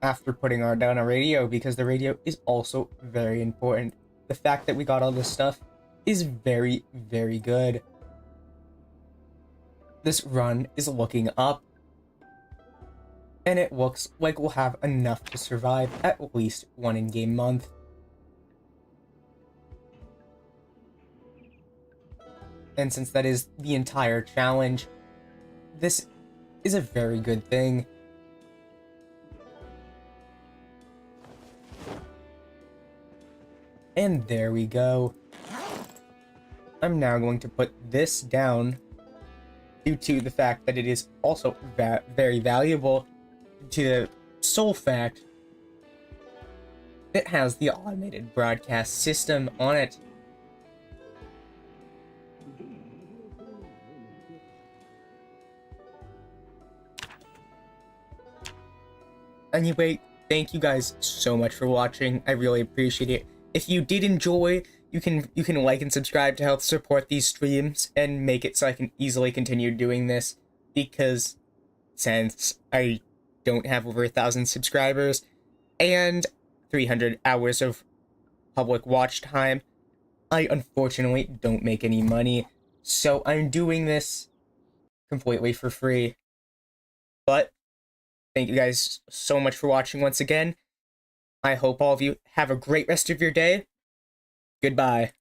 [SPEAKER 1] After putting down a radio, because the radio is also very important. The fact that we got all this stuff is very, very good. This run is looking up, and it looks like we'll have enough to survive at least one in-game month. And since that is the entire challenge, this is a very good thing. And there we go. I'm now going to put this down due to the fact that it is also very valuable to the sole fact it has the automated broadcast system on it. Anyway, thank you guys so much for watching. I really appreciate it. If you did enjoy, you can like and subscribe to help support these streams and make it so I can easily continue doing this, because since I don't have over 1,000 subscribers and 300 hours of public watch time, I unfortunately don't make any money, so I'm doing this completely for free. But thank you guys so much for watching once again. I hope all of you have a great rest of your day. Goodbye.